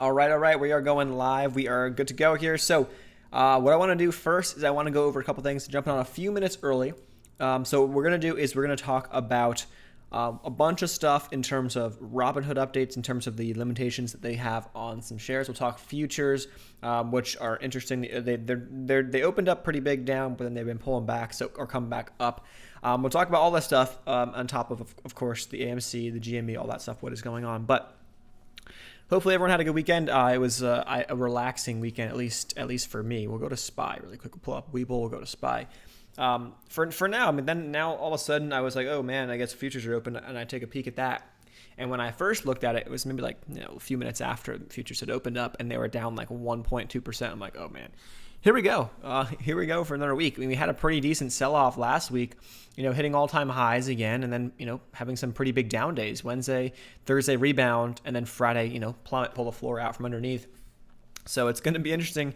All right. We are going live. We are good to go here. So, what I want to do first is I want to go over a couple things, jumping on a few minutes early. So, what we're going to do is we're going to talk about a bunch of stuff in terms of Robinhood updates, in terms of the limitations that they have on some shares. We'll talk futures, which are interesting. They opened up pretty big down, but then they've been pulling back, or coming back up. We'll talk about all that stuff on top of course, the AMC, the GME, all that stuff, what is going on. But hopefully everyone had a good weekend. It was a relaxing weekend, at least for me. We'll go to SPY really quick. We'll pull up Webull. We'll go to SPY. For now, now all of a sudden I was like, oh man, I guess futures are open, and I take a peek at that. And when I first looked at it, it was maybe like a few minutes after the futures had opened up, and they were down like 1.2%. I'm like, oh man, here we go. Here we go for another week. We had a pretty decent sell-off last week, hitting all-time highs again, and then, having some pretty big down days. Wednesday, Thursday rebound, and then Friday, plummet, pull the floor out from underneath. So it's going to be interesting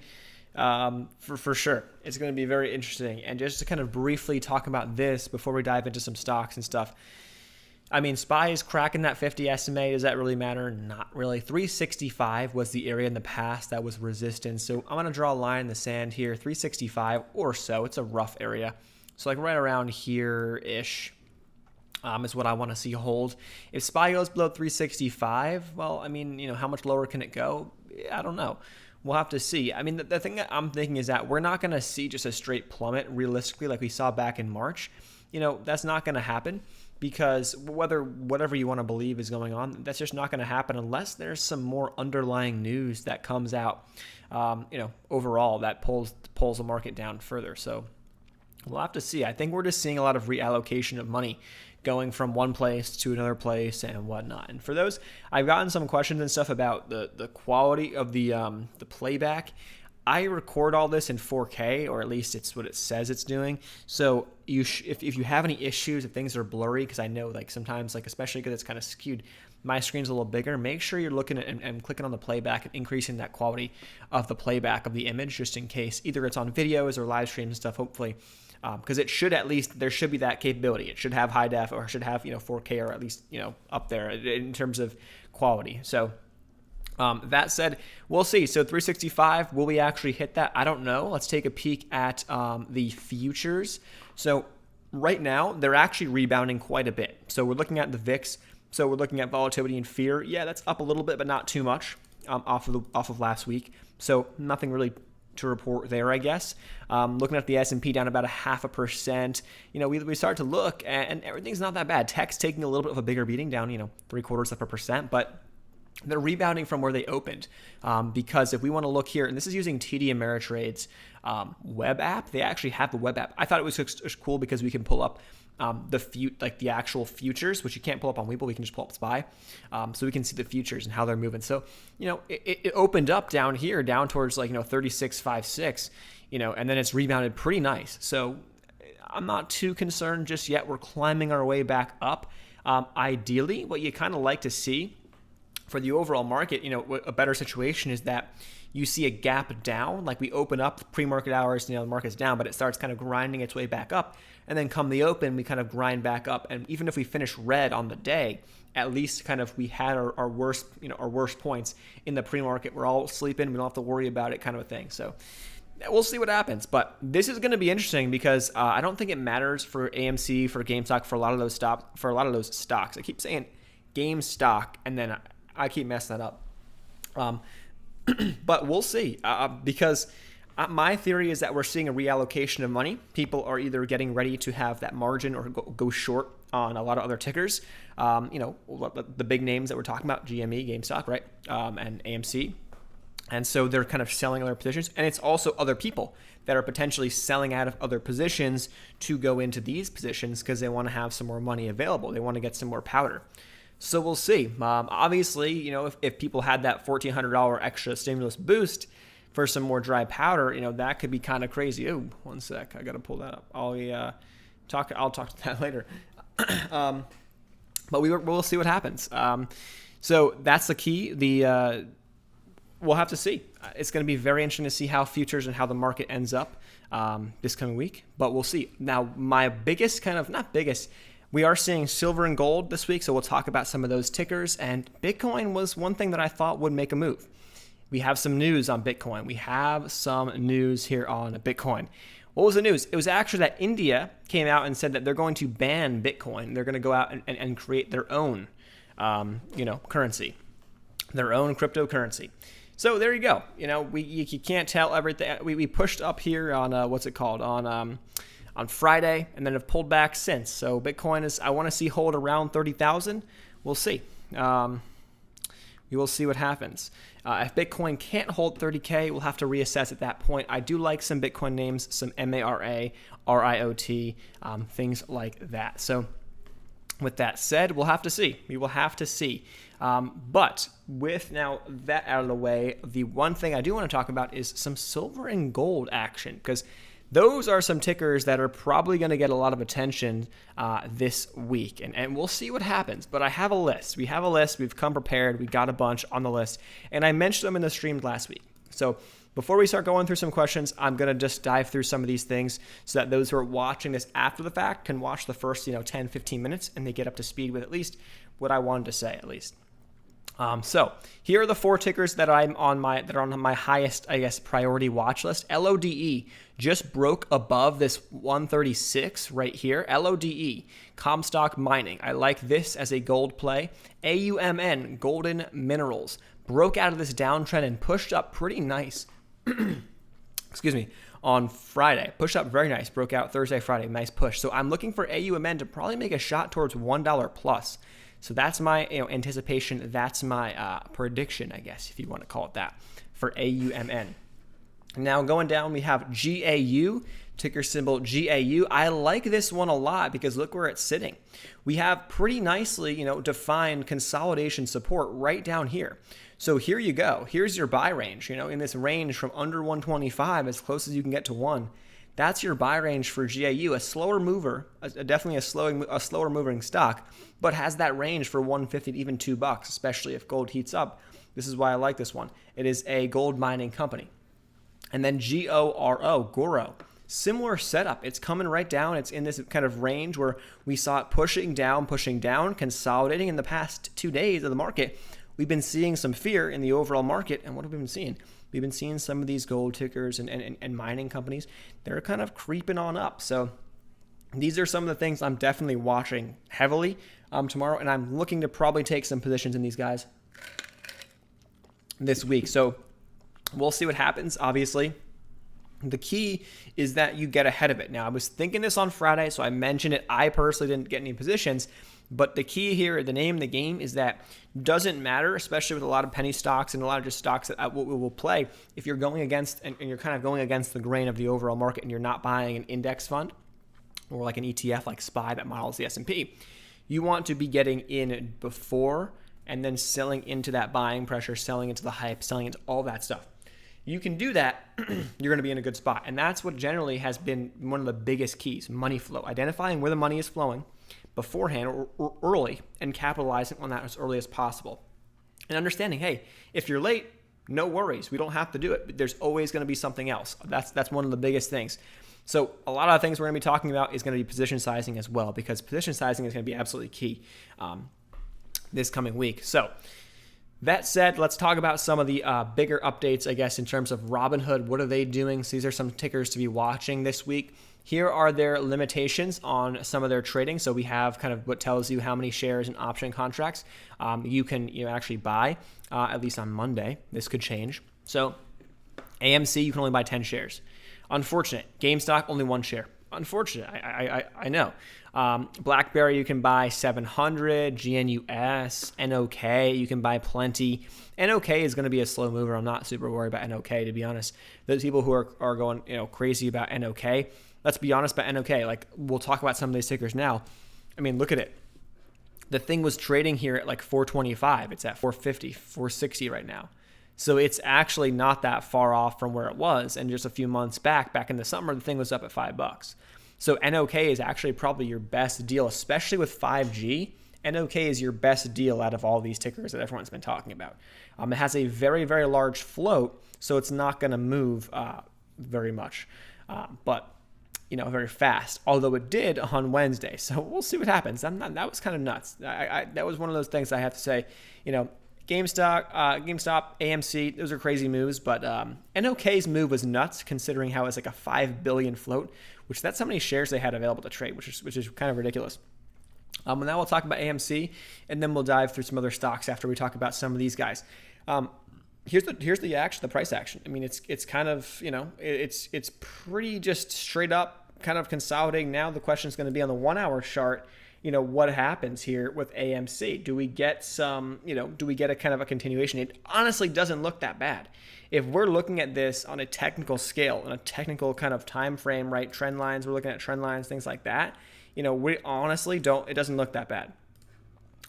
for sure. It's going to be very interesting. And just to kind of briefly talk about this before we dive into some stocks and stuff. SPY is cracking that 50 SMA. Does that really matter? Not really. 365 was the area in the past that was resistance. So I'm going to draw a line in the sand here. 365 or so. It's a rough area. So like right around here-ish is what I want to see hold. If SPY goes below 365, well, how much lower can it go? I don't know. We'll have to see. The thing that I'm thinking is that we're not going to see just a straight plummet realistically like we saw back in March. That's not going to happen. Because whatever you want to believe is going on, that's just not going to happen unless there's some more underlying news that comes out, overall that pulls the market down further. So we'll have to see. I think we're just seeing a lot of reallocation of money going from one place to another place and whatnot. And for those, I've gotten some questions and stuff about the quality of the playback. I record all this in 4K, or at least it's what it says it's doing. So if you have any issues, if things are blurry, because I know sometimes, especially because it's kind of skewed, my screen's a little bigger, make sure you're looking at and clicking on the playback and increasing that quality of the playback of the image, just in case either it's on videos or live streams and stuff, hopefully. Because it should there should be that capability. It should have high def, or should have 4K, or at least up there in terms of quality. So that said, we'll see. So 365, will we actually hit that? I don't know. Let's take a peek at the futures. So right now, they're actually rebounding quite a bit. So we're looking at the VIX. So we're looking at volatility and fear. Yeah, that's up a little bit, but not too much off of last week. So nothing really to report there, I guess. Looking at the S&P down about 0.5%. We start to look, and everything's not that bad. Tech's taking a little bit of a bigger beating, down 0.75%, but they're rebounding from where they opened, because if we want to look here, and this is using TD Ameritrade's web app. They actually have the web app. I thought it was cool because we can pull up the actual futures, which you can't pull up on Webull. We can just pull up SPY, so we can see the futures and how they're moving. So it opened up down here, down towards 36.56, and then it's rebounded pretty nice. So I'm not too concerned just yet. We're climbing our way back up. Ideally, what you kind of like to see for the overall market, a better situation is that you see a gap down, like we open up pre-market hours, the market's down, but it starts kind of grinding its way back up. And then come the open, we kind of grind back up. And even if we finish red on the day, at least kind of we had our worst, our worst points in the pre-market. We're all sleeping. We don't have to worry about it, kind of a thing. So we'll see what happens. But this is going to be interesting because I don't think it matters for AMC, for GameStop, for a lot of those stocks. I keep saying GameStop, and then I keep messing that up. But we'll see, because my theory is that we're seeing a reallocation of money. People are either getting ready to have that margin or go short on a lot of other tickers. The big names that we're talking about, GME, GameStop, right, and AMC. And so they're kind of selling other positions. And it's also other people that are potentially selling out of other positions to go into these positions because they want to have some more money available. They want to get some more powder. So we'll see. Obviously, if people had that $1,400 extra stimulus boost for some more dry powder, that could be kind of crazy. Oh, one sec. I got to pull that up. I'll talk to that later. But we'll see what happens. So that's the key. We'll have to see. It's going to be very interesting to see how futures and how the market ends up this coming week. But we'll see. Now, my biggest we are seeing silver and gold this week, so we'll talk about some of those tickers. And Bitcoin was one thing that I thought would make a move. we have some news on Bitcoin. We have some news here on Bitcoin. What was the news? It was actually that India came out and said that they're going to ban Bitcoin. They're going to go out and create their own, currency, their own cryptocurrency. So there you go. You can't tell everything. We pushed up here on on Friday, and then have pulled back since. So Bitcoin is, I want to see hold around 30,000. We'll see. We will see what happens. If Bitcoin can't hold 30K, we'll have to reassess at that point. I do like some Bitcoin names, some MARA, RIOT, things like that. So with that said, we'll have to see. We will have to see. But with now that out of the way, the one thing I do want to talk about is some silver and gold action, because those are some tickers that are probably going to get a lot of attention this week, and we'll see what happens. But I have a list. We have a list. We've come prepared. We got a bunch on the list, and I mentioned them in the stream last week. So before we start going through some questions, I'm going to just dive through some of these things so that those who are watching this after the fact can watch the first 10, 15 minutes, and they get up to speed with at least what I wanted to say at least. So here are the 4 tickers that are on my highest, priority watch list. LODE just broke above this 136 right here. LODE, Comstock Mining. I like this as a gold play. AUMN, Golden Minerals, broke out of this downtrend and pushed up pretty nice. Excuse me. On Friday, pushed up very nice. Broke out Thursday, Friday, nice push. So I'm looking for AUMN to probably make a shot towards $1 plus. So that's my anticipation. That's my prediction, I guess, if you want to call it that, for AUMN. Now going down, we have GAU, ticker symbol GAU. I like this one a lot because look where it's sitting. We have pretty nicely, defined consolidation support right down here. So here you go. Here's your buy range. In this range from under 125, as close as you can get to 1. That's your buy range for GAU, a slower mover, definitely a slower moving stock, but has that range for 150 to even $2, especially if gold heats up. This is why I like this one. It is a gold mining company. And then Goro, similar setup. It's coming right down. It's in this kind of range where we saw it pushing down, consolidating in the past 2 days of the market. We've been seeing some fear in the overall market, and what have we been seeing? We've been seeing some of these gold tickers and mining companies. They're kind of creeping on up. So these are some of the things I'm definitely watching heavily tomorrow, and I'm looking to probably take some positions in these guys this week. So we'll see what happens, obviously. The key is that you get ahead of it. Now, I was thinking this on Friday, so I mentioned it. I personally didn't get any positions. But the key here, the name of the game, is that doesn't matter, especially with a lot of penny stocks and a lot of just stocks that will play. If you're going against, and you're kind of going against the grain of the overall market and you're not buying an index fund or like an ETF like SPY that models the S&P, you want to be getting in before and then selling into that buying pressure, selling into the hype, selling into all that stuff. You can do that, you're going to be in a good spot. And that's what generally has been one of the biggest keys, money flow, identifying where the money is flowing beforehand or early and capitalizing on that as early as possible. And understanding, hey, if you're late, no worries. We don't have to do it. But there's always going to be something else. That's one of the biggest things. So a lot of things we're going to be talking about is going to be position sizing as well, because position sizing is going to be absolutely key this coming week. So that said, let's talk about some of the bigger updates, I guess, in terms of Robinhood. What are they doing? So these are some tickers to be watching this week. Here are their limitations on some of their trading. So we have kind of what tells you how many shares and option contracts you can actually buy, at least on Monday. This could change. So AMC, you can only buy 10 shares. Unfortunate. GameStop, only 1 share. Unfortunate. I know. BlackBerry, you can buy 700. GNUS, NOK, you can buy plenty. NOK is going to be a slow mover. I'm not super worried about NOK, to be honest. Those people who are going crazy about NOK, let's be honest about NOK. Like, we'll talk about some of these tickers now. I mean, look at it. The thing was trading here at like 425. It's at 450, 460 right now. So it's actually not that far off from where it was. And just a few months back in the summer, the thing was up at $5. So NOK is actually probably your best deal, especially with 5G. NOK is your best deal out of all these tickers that everyone's been talking about. It has a very, very large float, so it's not going to move very much, but very fast. Although it did on Wednesday, so we'll see what happens. That was kind of nuts. That was one of those things I have to say. GameStop, AMC, those are crazy moves, but NOK's move was nuts considering how it's like a 5 billion float, which that's how many shares they had available to trade, which is kind of ridiculous. And now we'll talk about AMC, and then we'll dive through some other stocks after we talk about some of these guys. Here's the price action. I mean, it's kind of, it's pretty just straight up kind of consolidating. Now the question is going to be on the 1 hour chart. What happens here with AMC? Do we get a kind of a continuation? It honestly doesn't look that bad. If we're looking at this on a technical scale, on a technical kind of time frame, right? Trend lines, we're looking at trend lines, things like that. We honestly it doesn't look that bad.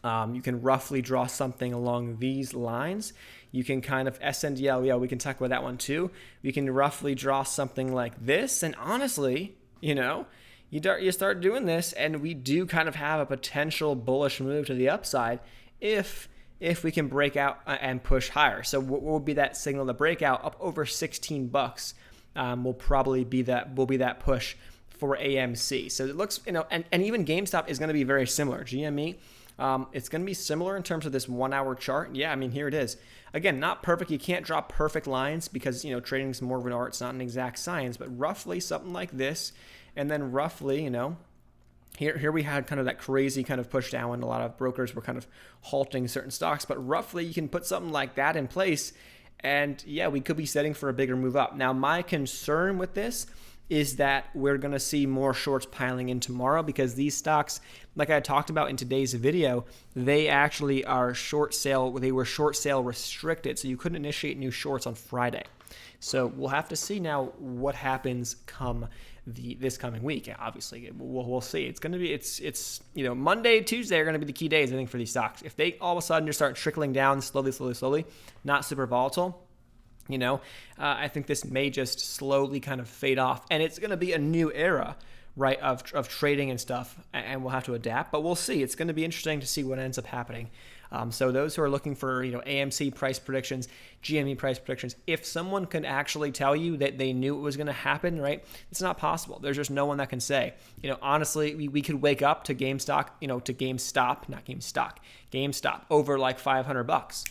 You can roughly draw something along these lines. You can kind of SNDL, we can talk about that one too. You can roughly draw something like this. And honestly, you start doing this, and we do kind of have a potential bullish move to the upside if we can break out and push higher. So what will be that signal to breakout up over $16? Will probably be that push for AMC. So it looks, and even GameStop is going to be very similar. GME, it's going to be similar in terms of this 1 hour chart. Yeah, I mean, here it is. Again, not perfect. You can't draw perfect lines because, trading is more of an art. It's not an exact science, but roughly something like this. And then roughly, here we had kind of that crazy kind of push down when a lot of brokers were kind of halting certain stocks. But roughly, you can put something like that in place. And yeah, we could be setting for a bigger move up. Now, my concern with this is that we're going to see more shorts piling in tomorrow because these stocks, like I talked about in today's video, they actually are short sale. They were short sale restricted, so you couldn't initiate new shorts on Friday. So we'll have to see now what happens come this coming week. Obviously, we'll see. It's going to be it's Monday, Tuesday are going to be the key days, I think, for these stocks. If they all of a sudden just start trickling down slowly, not super volatile, I think this may just slowly kind of fade off, and it's going to be a new era, right, of trading and stuff, and we'll have to adapt. But we'll see. It's going to be interesting to see what ends up happening. So those who are looking for AMC price predictions, GME price predictions, if someone can actually tell you that they knew it was going to happen, right, it's not possible. There's just no one that can say. Honestly, we could wake up to GameStop over like $500.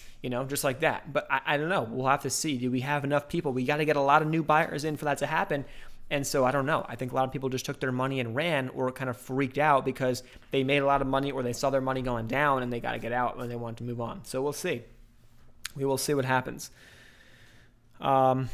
Just like that. But I don't know. We'll have to see. Do we have enough people? We got to get a lot of new buyers in for that to happen. And so I don't know. I think a lot of people just took their money and ran or kind of freaked out because they made a lot of money or they saw their money going down and they got to get out when they want to move on. So we'll see. We will see what happens. For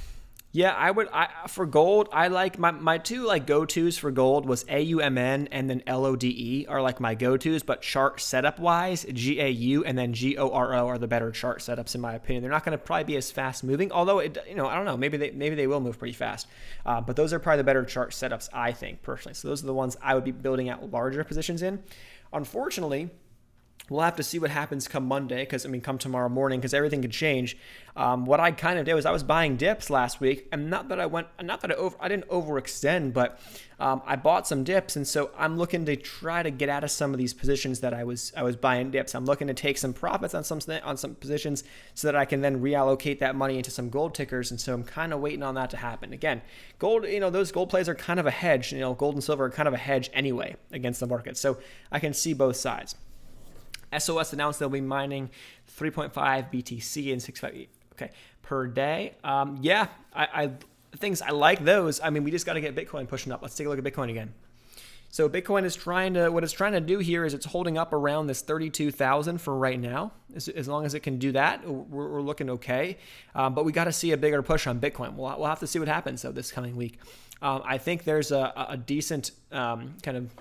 gold, I like my two go-tos for gold was AUMN and then LODE are like my go-tos, but chart setup wise, GAU and then GORO are the better chart setups in my opinion. They're not going to probably be as fast moving, although I don't know, maybe they will move pretty fast. But those are probably the better chart setups, I think, personally. So those are the ones I would be building out larger positions in. Unfortunately, we'll have to see what happens come Monday, come tomorrow morning, because everything could change. What I kind of did was I was buying dips last week, and I didn't overextend, but I bought some dips, and so I'm looking to try to get out of some of these positions that I was buying dips. I'm looking to take some profits on some positions so that I can then reallocate that money into some gold tickers, and so I'm kind of waiting on that to happen. Again, gold, those gold plays are kind of a hedge. Gold and silver are kind of a hedge anyway against the market, so I can see both sides. SOS announced they'll be mining 3.5 BTC and 6.5 per day. I like those. We just got to get Bitcoin pushing up. Let's take a look at Bitcoin again. So Bitcoin is what it's trying to do here is it's holding up around this 32,000 for right now. As long as it can do that, we're looking okay. But we got to see a bigger push on Bitcoin. We'll have to see what happens though this coming week. I think there's a decent kind of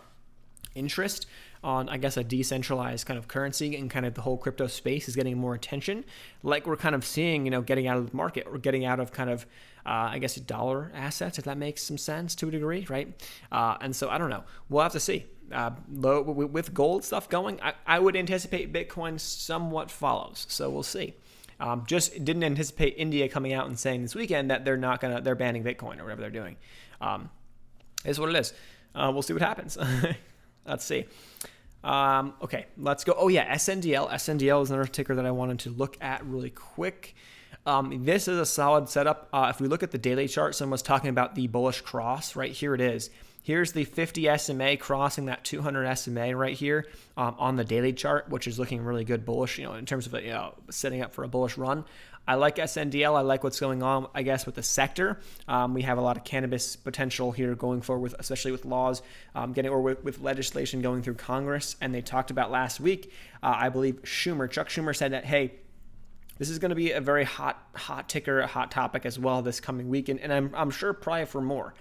interest on, I guess, a decentralized kind of currency, and kind of the whole crypto space is getting more attention, like we're kind of seeing, getting out of the market or getting out of kind of, I guess, dollar assets, if that makes some sense to a degree, right? And so I don't know. We'll have to see. With gold stuff going, I would anticipate Bitcoin somewhat follows. So we'll see. Just didn't anticipate India coming out and saying this weekend that they're banning Bitcoin or whatever they're doing. Is what it is. We'll see what happens. Let's see. Okay, let's go. Oh yeah, SNDL. SNDL is another ticker that I wanted to look at really quick. This is a solid setup. If we look at the daily chart, someone was talking about the bullish cross. Right here it is. Here's the 50 SMA crossing that 200 SMA right here on the daily chart, which is looking really good bullish, in terms of setting up for a bullish run. I like SNDL. I like what's going on, I guess, with the sector. We have a lot of cannabis potential here going forward, especially with laws with legislation going through Congress. And they talked about last week, I believe Chuck Schumer said that, hey, this is going to be a very hot ticker, a hot topic as well this coming week, and I'm sure probably for more.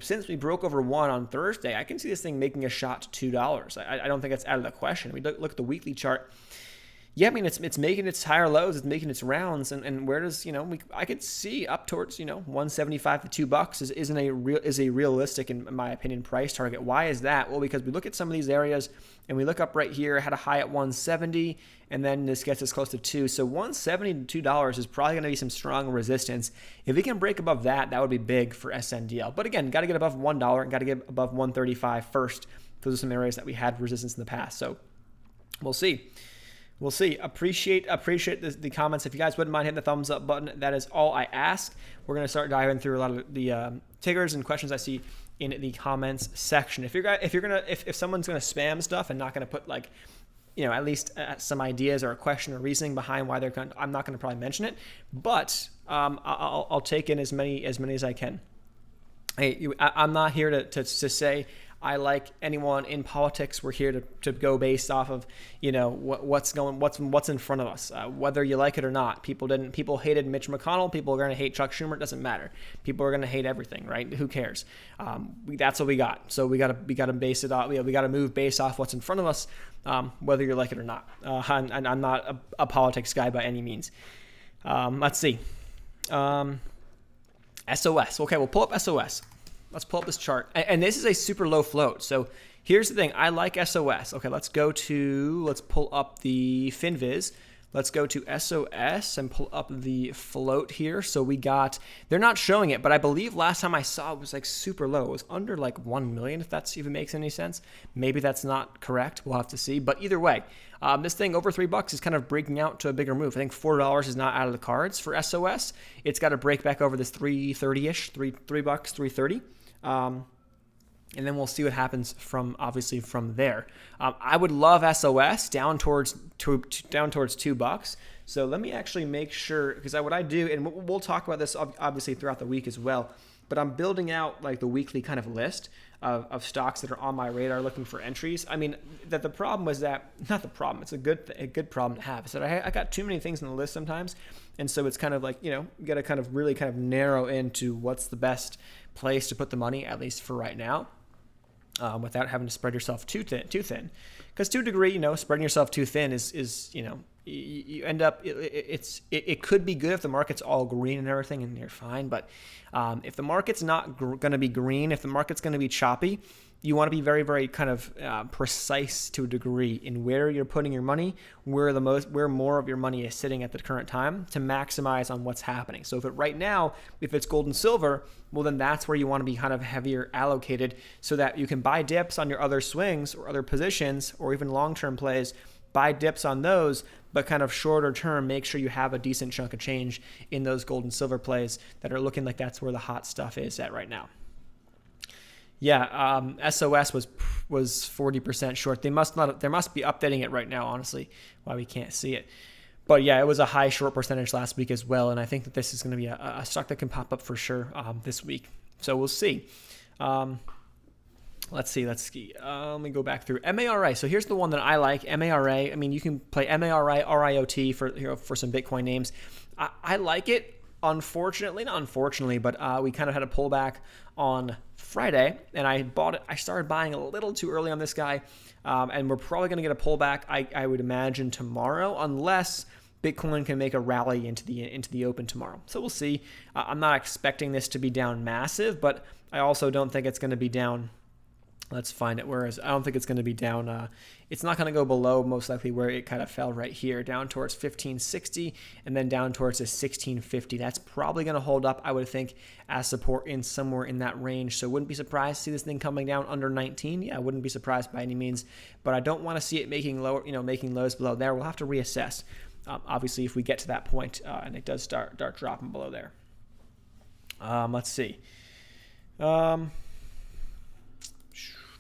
Since we broke over 1 on Thursday, I can see this thing making a shot to $2. I don't think that's out of the question. We look at the weekly chart. Yeah, I mean, it's making its higher lows, it's making its rounds, and where does, I could see up towards, 175 to $2 is a realistic, in my opinion, price target. Why is that? Well, because we look at some of these areas, and we look up right here, had a high at 170, and then this gets us close to 2. So 170 to $2 is probably going to be some strong resistance. If we can break above that, that would be big for SNDL. But again, got to get above $1 and got to get above 135 first. Those are some areas that we had resistance in the past. So we'll see. We'll see. Appreciate the comments. If you guys wouldn't mind hitting the thumbs up button, that is all I ask. We're going to start diving through a lot of the tickers and questions I see in the comments section. If someone's going to spam stuff and not going to put at least some ideas or a question or reasoning behind why I'm not going to probably mention it, but I'll take in as many as I can. Hey, I'm not here to say I like anyone in politics. We're here to go based off of what's in front of us, whether you like it or not. People hated Mitch McConnell. People are going to hate Chuck Schumer. It doesn't matter. People are going to hate everything, right? Who cares? That's what we got. So we got to base it off. We got to move based off what's in front of us, whether you like it or not. And I'm not a politics guy by any means. Let's see. SOS. Okay, we'll pull up SOS. Let's pull up this chart. And this is a super low float. So here's the thing. I like SOS. Okay, let's pull up the FinViz. Let's go to SOS and pull up the float here. So they're not showing it, but I believe last time I saw it was super low. It was under 1 million, if that even makes any sense. Maybe that's not correct. We'll have to see. But either way, this thing over $3 is kind of breaking out to a bigger move. I think $4 is not out of the cards for SOS. It's got to break back over this 330-ish, $3, $3.30. And then we'll see what happens from there. I would love SOS down towards $2. So let me actually make sure, because what I do, and we'll talk about this obviously throughout the week as well, but I'm building out the weekly kind of list of stocks that are on my radar looking for entries. I mean, that the problem was that, not the problem, it's a good problem to have, is that I got too many things on the list sometimes. And so it's kind of you got to kind of really kind of narrow into what's the best place to put the money, at least for right now, without having to spread yourself too thin. Because to a degree, spreading yourself too thin is you end up, it could be good if the market's all green and everything and you're fine. But if the market's not going to be green, if the market's going to be choppy, you want to be very, very kind of precise to a degree in where you're putting your money, where more of your money is sitting at the current time to maximize on what's happening. So if it's gold and silver, well, then that's where you want to be kind of heavier allocated so that you can buy dips on your other swings or other positions or even long-term plays, buy dips on those, but kind of shorter term, make sure you have a decent chunk of change in those gold and silver plays that are looking like that's where the hot stuff is at right now. Yeah, SOS was 40% short. They must be updating it right now, honestly, why we can't see it. But yeah, it was a high short percentage last week as well, and I think that this is going to be a stock that can pop up for sure this week. So we'll see. Let's see. Let me go back through MARA. So here's the one that I like, MARA. I mean, you can play MARA, RIOT for some Bitcoin names. I like it. Not unfortunately, but we kind of had a pullback on Friday, and I bought it. I started buying a little too early on this guy, and we're probably going to get a pullback, I would imagine, tomorrow, unless Bitcoin can make a rally into the open tomorrow. So we'll see. I'm not expecting this to be down massive, but I also don't think it's going to be down. Let's find it. Whereas I don't think it's going to be down. It's not going to go below most likely where it kind of fell right here, down towards 1560 and then down towards the 1650. That's probably going to hold up, I would think, as support in somewhere in that range. So wouldn't be surprised to see this thing coming down under 19. Yeah, I wouldn't be surprised by any means, but I don't want to see it making lows below there. We'll have to reassess. Obviously, if we get to that point and it does start dropping below there. Let's see.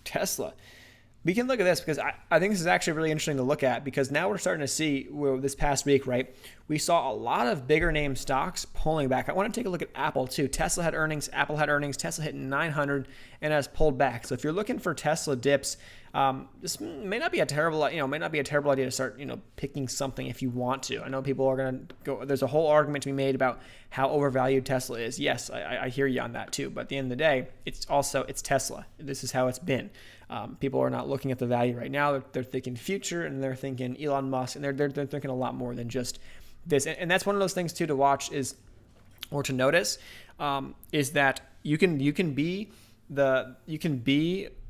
Tesla. We can look at this because I think this is actually really interesting to look at, because now we're starting to see, well, this past week, right, we saw a lot of bigger name stocks pulling back. I want to take a look at Apple too. Tesla had earnings, Apple had earnings, Tesla hit 900 and has pulled back. So if you're looking for Tesla dips, this may not be a terrible, idea to start, picking something if you want to. I know people are going to go, there's a whole argument to be made about how overvalued Tesla is. Yes, I hear you on that too. But at the end of the day, it's Tesla. This is how it's been. People are not looking at the value right now. They're thinking future, and they're thinking Elon Musk, and they're thinking a lot more than just this. And that's one of those things too to watch or to notice, is that you can be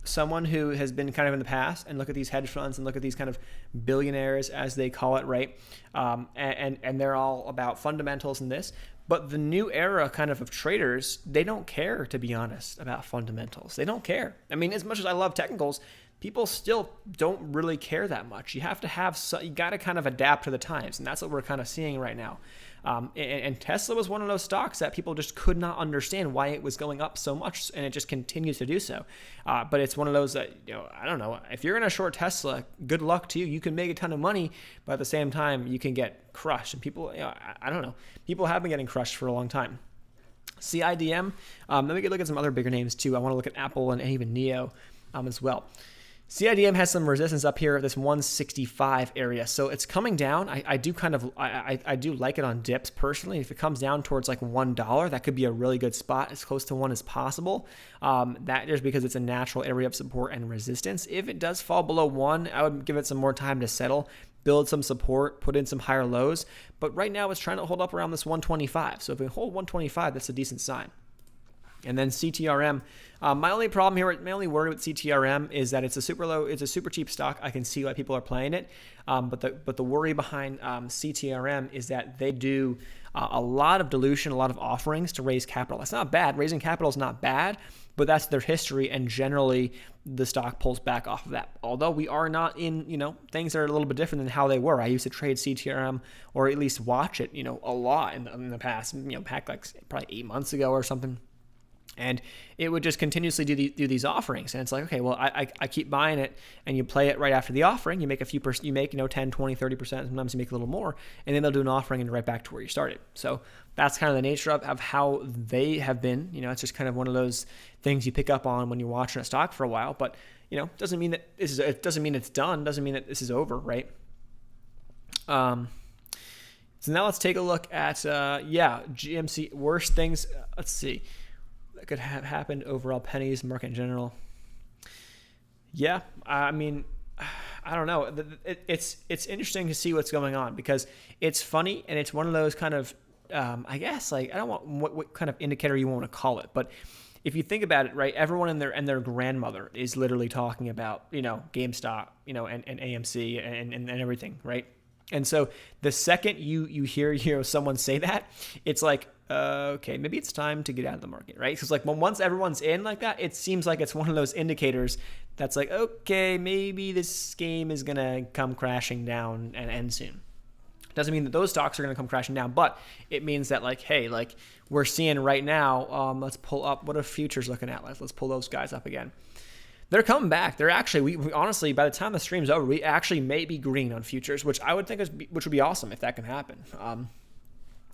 someone who has been kind of in the past and look at these hedge funds and look at these kind of billionaires, as they call it, right? And they're all about fundamentals and this. But the new era kind of traders, they don't care, to be honest, about fundamentals. They don't care. I mean, as much as I love technicals, people still don't really care that much. You have to you got to kind of adapt to the times. And that's what we're kind of seeing right now. And Tesla was one of those stocks that people just could not understand why it was going up so much, and it just continues to do so. But it's one of those that, I don't know, if you're in a short Tesla, good luck to you. You can make a ton of money, but at the same time, you can get crushed. And people, I don't know, people have been getting crushed for a long time. Cidm, let me look at some other bigger names too. I want to look at Apple and even NIO as well. Cidm has some resistance up here at this 165 area, so it's coming down. I do like it on dips personally. If it comes down towards like $1, that could be a really good spot, as close to one as possible. That just because it's a natural area of support and resistance. If it does fall below 1, I would give it some more time to settle, build some support, put in some higher lows. But right now it's trying to hold up around this 125. So if we hold 125, that's a decent sign. And then CTRM. My only worry with CTRM is that it's a super cheap stock. I can see why people are playing it. But the worry behind CTRM is that they do a lot of dilution, a lot of offerings to raise capital. That's not bad. Raising capital is not bad, but that's their history, and generally the stock pulls back off of that. Although we are not in, things are a little bit different than how they were. I used to trade CTRM, or at least watch it, a lot in the past, back like probably 8 months ago or something. And it would just continuously do these offerings. And it's like, okay, well, I keep buying it, and you play it right after the offering. You make a few percent, you make, 10, 20, 30%. Sometimes you make a little more, and then they'll do an offering and right back to where you started. So that's kind of the nature of how they have been. It's just kind of one of those things you pick up on when you're watching a stock for a while. But, doesn't mean that it doesn't mean it's done. Doesn't mean that this is over, right? So now let's take a look at, GMC, worst things. Let's see. That could have happened overall, pennies, market in general. Yeah, I mean, I don't know. It's interesting to see what's going on, because it's funny, and it's one of those kind of, I guess, like, I don't want what kind of indicator you want to call it, but if you think about it, right, everyone and their grandmother is literally talking about, GameStop, and AMC and everything, right? And so the second you hear someone say that, it's like, okay, maybe it's time to get out of the market, right? Because once everyone's in like that, it seems like it's one of those indicators that's like, okay, maybe this game is gonna come crashing down and end soon. Doesn't mean that those stocks are gonna come crashing down, but it means that we're seeing right now. Let's pull up what are futures looking at. Let's pull those guys up again. They're coming back. They're actually, we honestly, by the time the stream's over, we actually may be green on futures, which I would think which would be awesome if that can happen.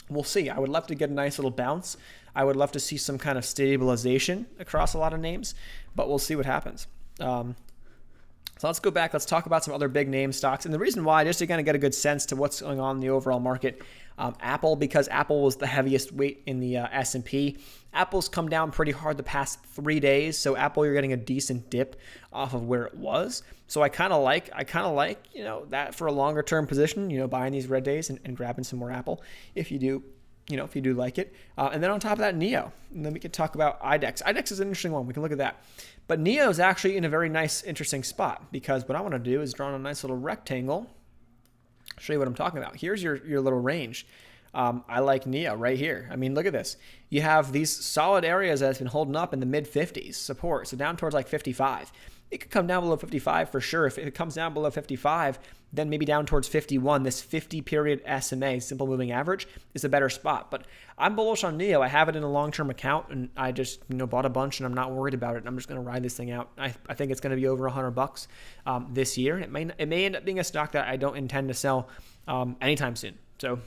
We'll see. I would love to get a nice little bounce. I would love to see some kind of stabilization across a lot of names, but we'll see what happens. So let's go back. Let's talk about some other big name stocks. And the reason why, just to kind of get a good sense to what's going on in the overall market, Apple, because Apple was the heaviest weight in the S&P. Apple's come down pretty hard the past 3 days. So Apple, you're getting a decent dip off of where it was. So I kind of like, that for a longer term position, buying these red days and grabbing some more Apple if you do like it. And then on top of that, NIO. And then we can talk about IDEX. IDEX is an interesting one. We can look at that. But NIO is actually in a very nice, interesting spot, because what I want to do is draw on a nice little rectangle. I'll show you what I'm talking about. Here's your little range. I like NIO right here. I mean, look at this. You have these solid areas that's been holding up in the mid 50s support, so down towards like 55. it could come down below 55 for sure. If it comes down below 55, then maybe down towards 51, this 50-period SMA, simple moving average, is a better spot. But I'm bullish on NEO. I have it in a long-term account, and I just bought a bunch, and I'm not worried about it. I'm just going to ride this thing out. I think it's going to be over $100 this year. It may end up being a stock that I don't intend to sell anytime soon. So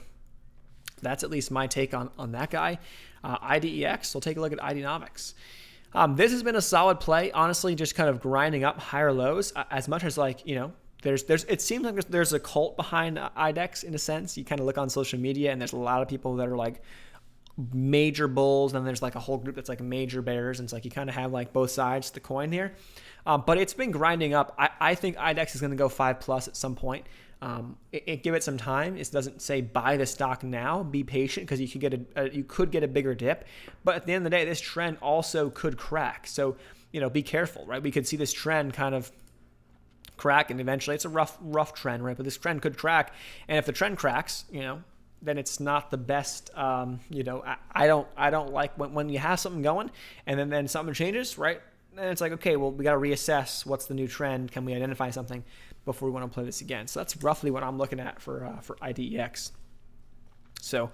that's at least my take on that guy. IDEX, we'll take a look at IDenomics. This has been a solid play, honestly, just kind of grinding up higher lows as much as it seems like there's a cult behind IDEX in a sense. You kind of look on social media and there's a lot of people that are like major bulls, and there's like a whole group that's like major bears, and it's like you kind of have like both sides of the coin here. But it's been grinding up. I think IDEX is going to go 5+ at some point. Give it some time. It doesn't say buy the stock now. Be patient, because you could get a bigger dip. But at the end of the day, this trend also could crack. So be careful, right? We could see this trend kind of crack, and eventually it's a rough trend, right? But this trend could crack, and if the trend cracks, then it's not the best. I don't like when you have something going and then something changes, right? Then it's like, okay, well, we got to reassess what's the new trend. Can we identify something before we want to play this again? So that's roughly what I'm looking at for IDEX. So,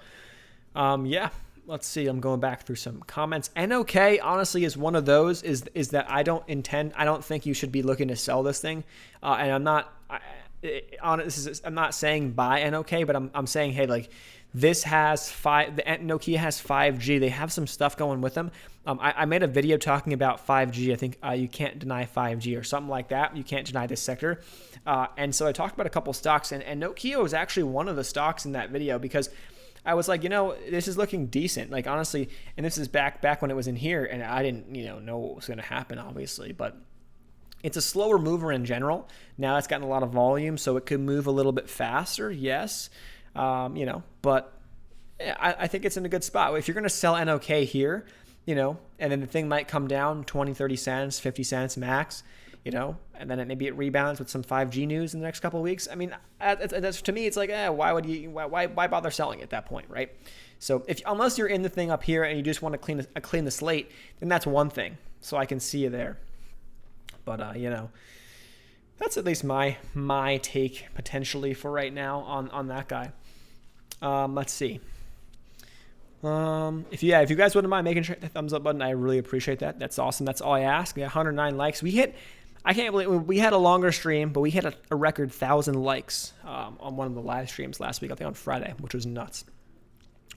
let's see. I'm going back through some comments. NOK honestly is one of those. Is that I don't think you should be looking to sell this thing. And I'm not saying buy NOK, but I'm saying, hey, like, this has Nokia has 5G. They have some stuff going with them. I made a video talking about 5G. I think you can't deny 5G or something like that. You can't deny this sector. And so I talked about a couple stocks, and Nokia was actually one of the stocks in that video, because I was like, this is looking decent. Like, honestly, and this is back when it was in here, and I didn't, know what was going to happen, obviously, but it's a slower mover in general. Now it's gotten a lot of volume, so it could move a little bit faster, yes. But I think it's in a good spot. If you're going to sell NOK here, and then the thing might come down 20, 30 cents, 50 cents max, and then maybe it rebounds with some 5G news in the next couple of weeks. I mean, that's, to me, it's like, why bother selling at that point, right? So unless you're in the thing up here and you just want to clean the slate, then that's one thing. So I can see you there. But, that's at least my take potentially for right now on that guy. Let's see. If you guys wouldn't mind making sure the thumbs up button, I really appreciate that. That's awesome. That's all I ask. We got 109 likes. I can't believe we had a longer stream, but we hit a record 1,000 likes on one of the live streams last week, I think on Friday, which was nuts.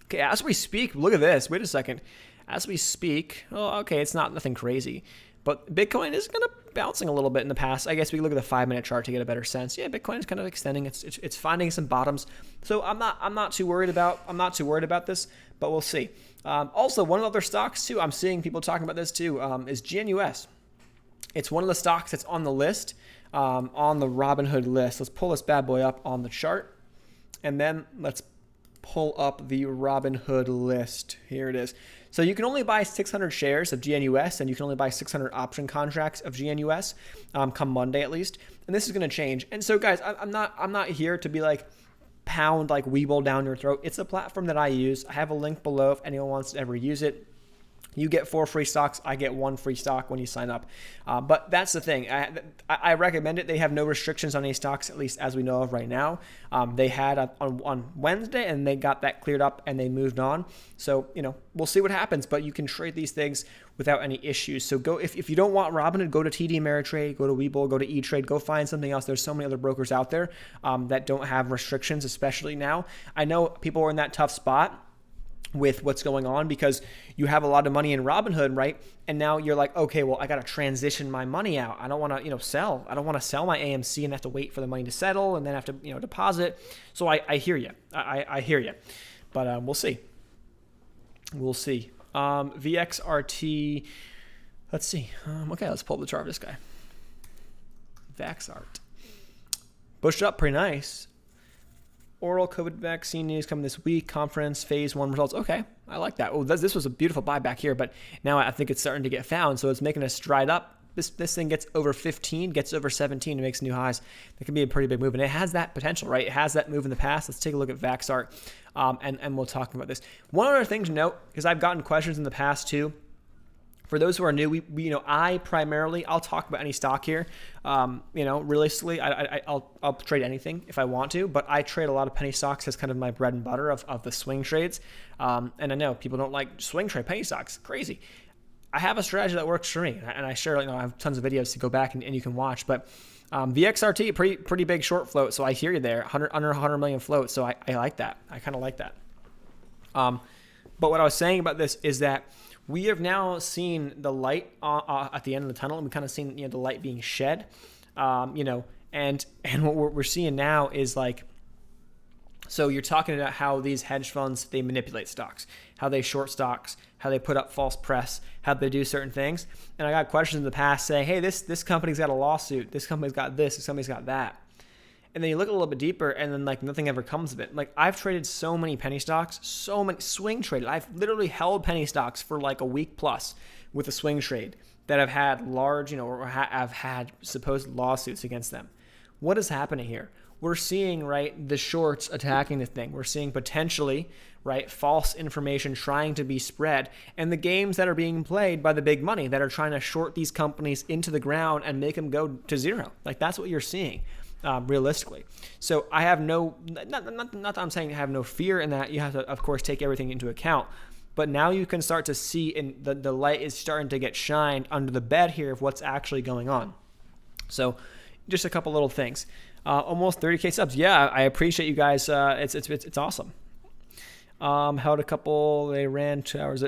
Okay, as we speak, look at this. Wait a second. As we speak, it's nothing crazy, but Bitcoin is kind of bouncing a little bit in the past. I guess we can look at the 5-minute chart to get a better sense. Yeah, Bitcoin is kind of extending. It's finding some bottoms. So I'm not too worried about this, but we'll see. Also, one of the other stocks too, I'm seeing people talking about this too, is GNUS. It's one of the stocks that's on the list, on the Robinhood list. Let's pull this bad boy up on the chart, and then let's pull up the Robinhood list. Here it is. So you can only buy 600 shares of GNUS, and you can only buy 600 option contracts of GNUS, come Monday at least. And this is going to change. And so, guys, I'm not here to be like pound like Webull down your throat. It's a platform that I use. I have a link below if anyone wants to ever use it. You get 4 free stocks. I get 1 free stock when you sign up. But that's the thing. I recommend it. They have no restrictions on any stocks, at least as we know of right now. They had on Wednesday, and they got that cleared up, and they moved on. So, we'll see what happens. But you can trade these things without any issues. So go if you don't want Robinhood, go to TD Ameritrade, go to Webull, go to E-Trade, go find something else. There's so many other brokers out there that don't have restrictions, especially now. I know people are in that tough spot with what's going on because you have a lot of money in Robinhood, right? And now you're like, okay, well, I got to transition my money out. I don't want to, sell. I don't want to sell my AMC and have to wait for the money to settle and then have to, deposit. So I hear you. I hear you. But we'll see. We'll see. VXRT. Let's see. Okay, let's pull up the chart of this guy. VaxArt. Pushed up pretty nice. Oral COVID vaccine news coming this week. Conference phase 1 results. Okay, I like that. Oh, this was a beautiful buy back here, but now I think it's starting to get found. So it's making us stride up. This thing gets over 15, gets over 17, it makes new highs. That can be a pretty big move, and it has that potential, right? It has that move in the past. Let's take a look at VaxArt, and we'll talk about this. One other thing to note, because I've gotten questions in the past too, For those who are new, I primarily, I'll talk about any stock here. Realistically, I'll trade anything if I want to, but I trade a lot of penny stocks as kind of my bread and butter of the swing trades. And I know people don't like swing trade penny stocks. Crazy. I have a strategy that works for me, and I share, I have tons of videos to go back and you can watch. But VXRT, pretty big short float, so I hear you there. Under 100 million float, so I like that. I kind of like that. But what I was saying about this is that we have now seen the light at the end of the tunnel, and we've kind of seen the light being shed, and what we're seeing now is like, so you're talking about how these hedge funds, they manipulate stocks, how they short stocks, how they put up false press, how they do certain things. And I got questions in the past saying, hey, this company's got a lawsuit, this company's got this company's got that. And then you look a little bit deeper, and then like nothing ever comes of it. Like I've traded so many penny stocks, so many swing traded. I've literally held penny stocks for like a week plus with a swing trade that have had large, or have had supposed lawsuits against them. What is happening here? We're seeing, right, the shorts attacking the thing. We're seeing potentially, right, false information trying to be spread, and the games that are being played by the big money that are trying to short these companies into the ground and make them go to zero. Like that's what you're seeing. Realistically. So I have not that I'm saying I have no fear in that. You have to, of course, take everything into account. But now you can start to see, and the light is starting to get shined under the bed here of what's actually going on. So just a couple little things. Almost 30K subs. Yeah, I appreciate you guys. It's awesome. Held a couple. They ran 2 hours.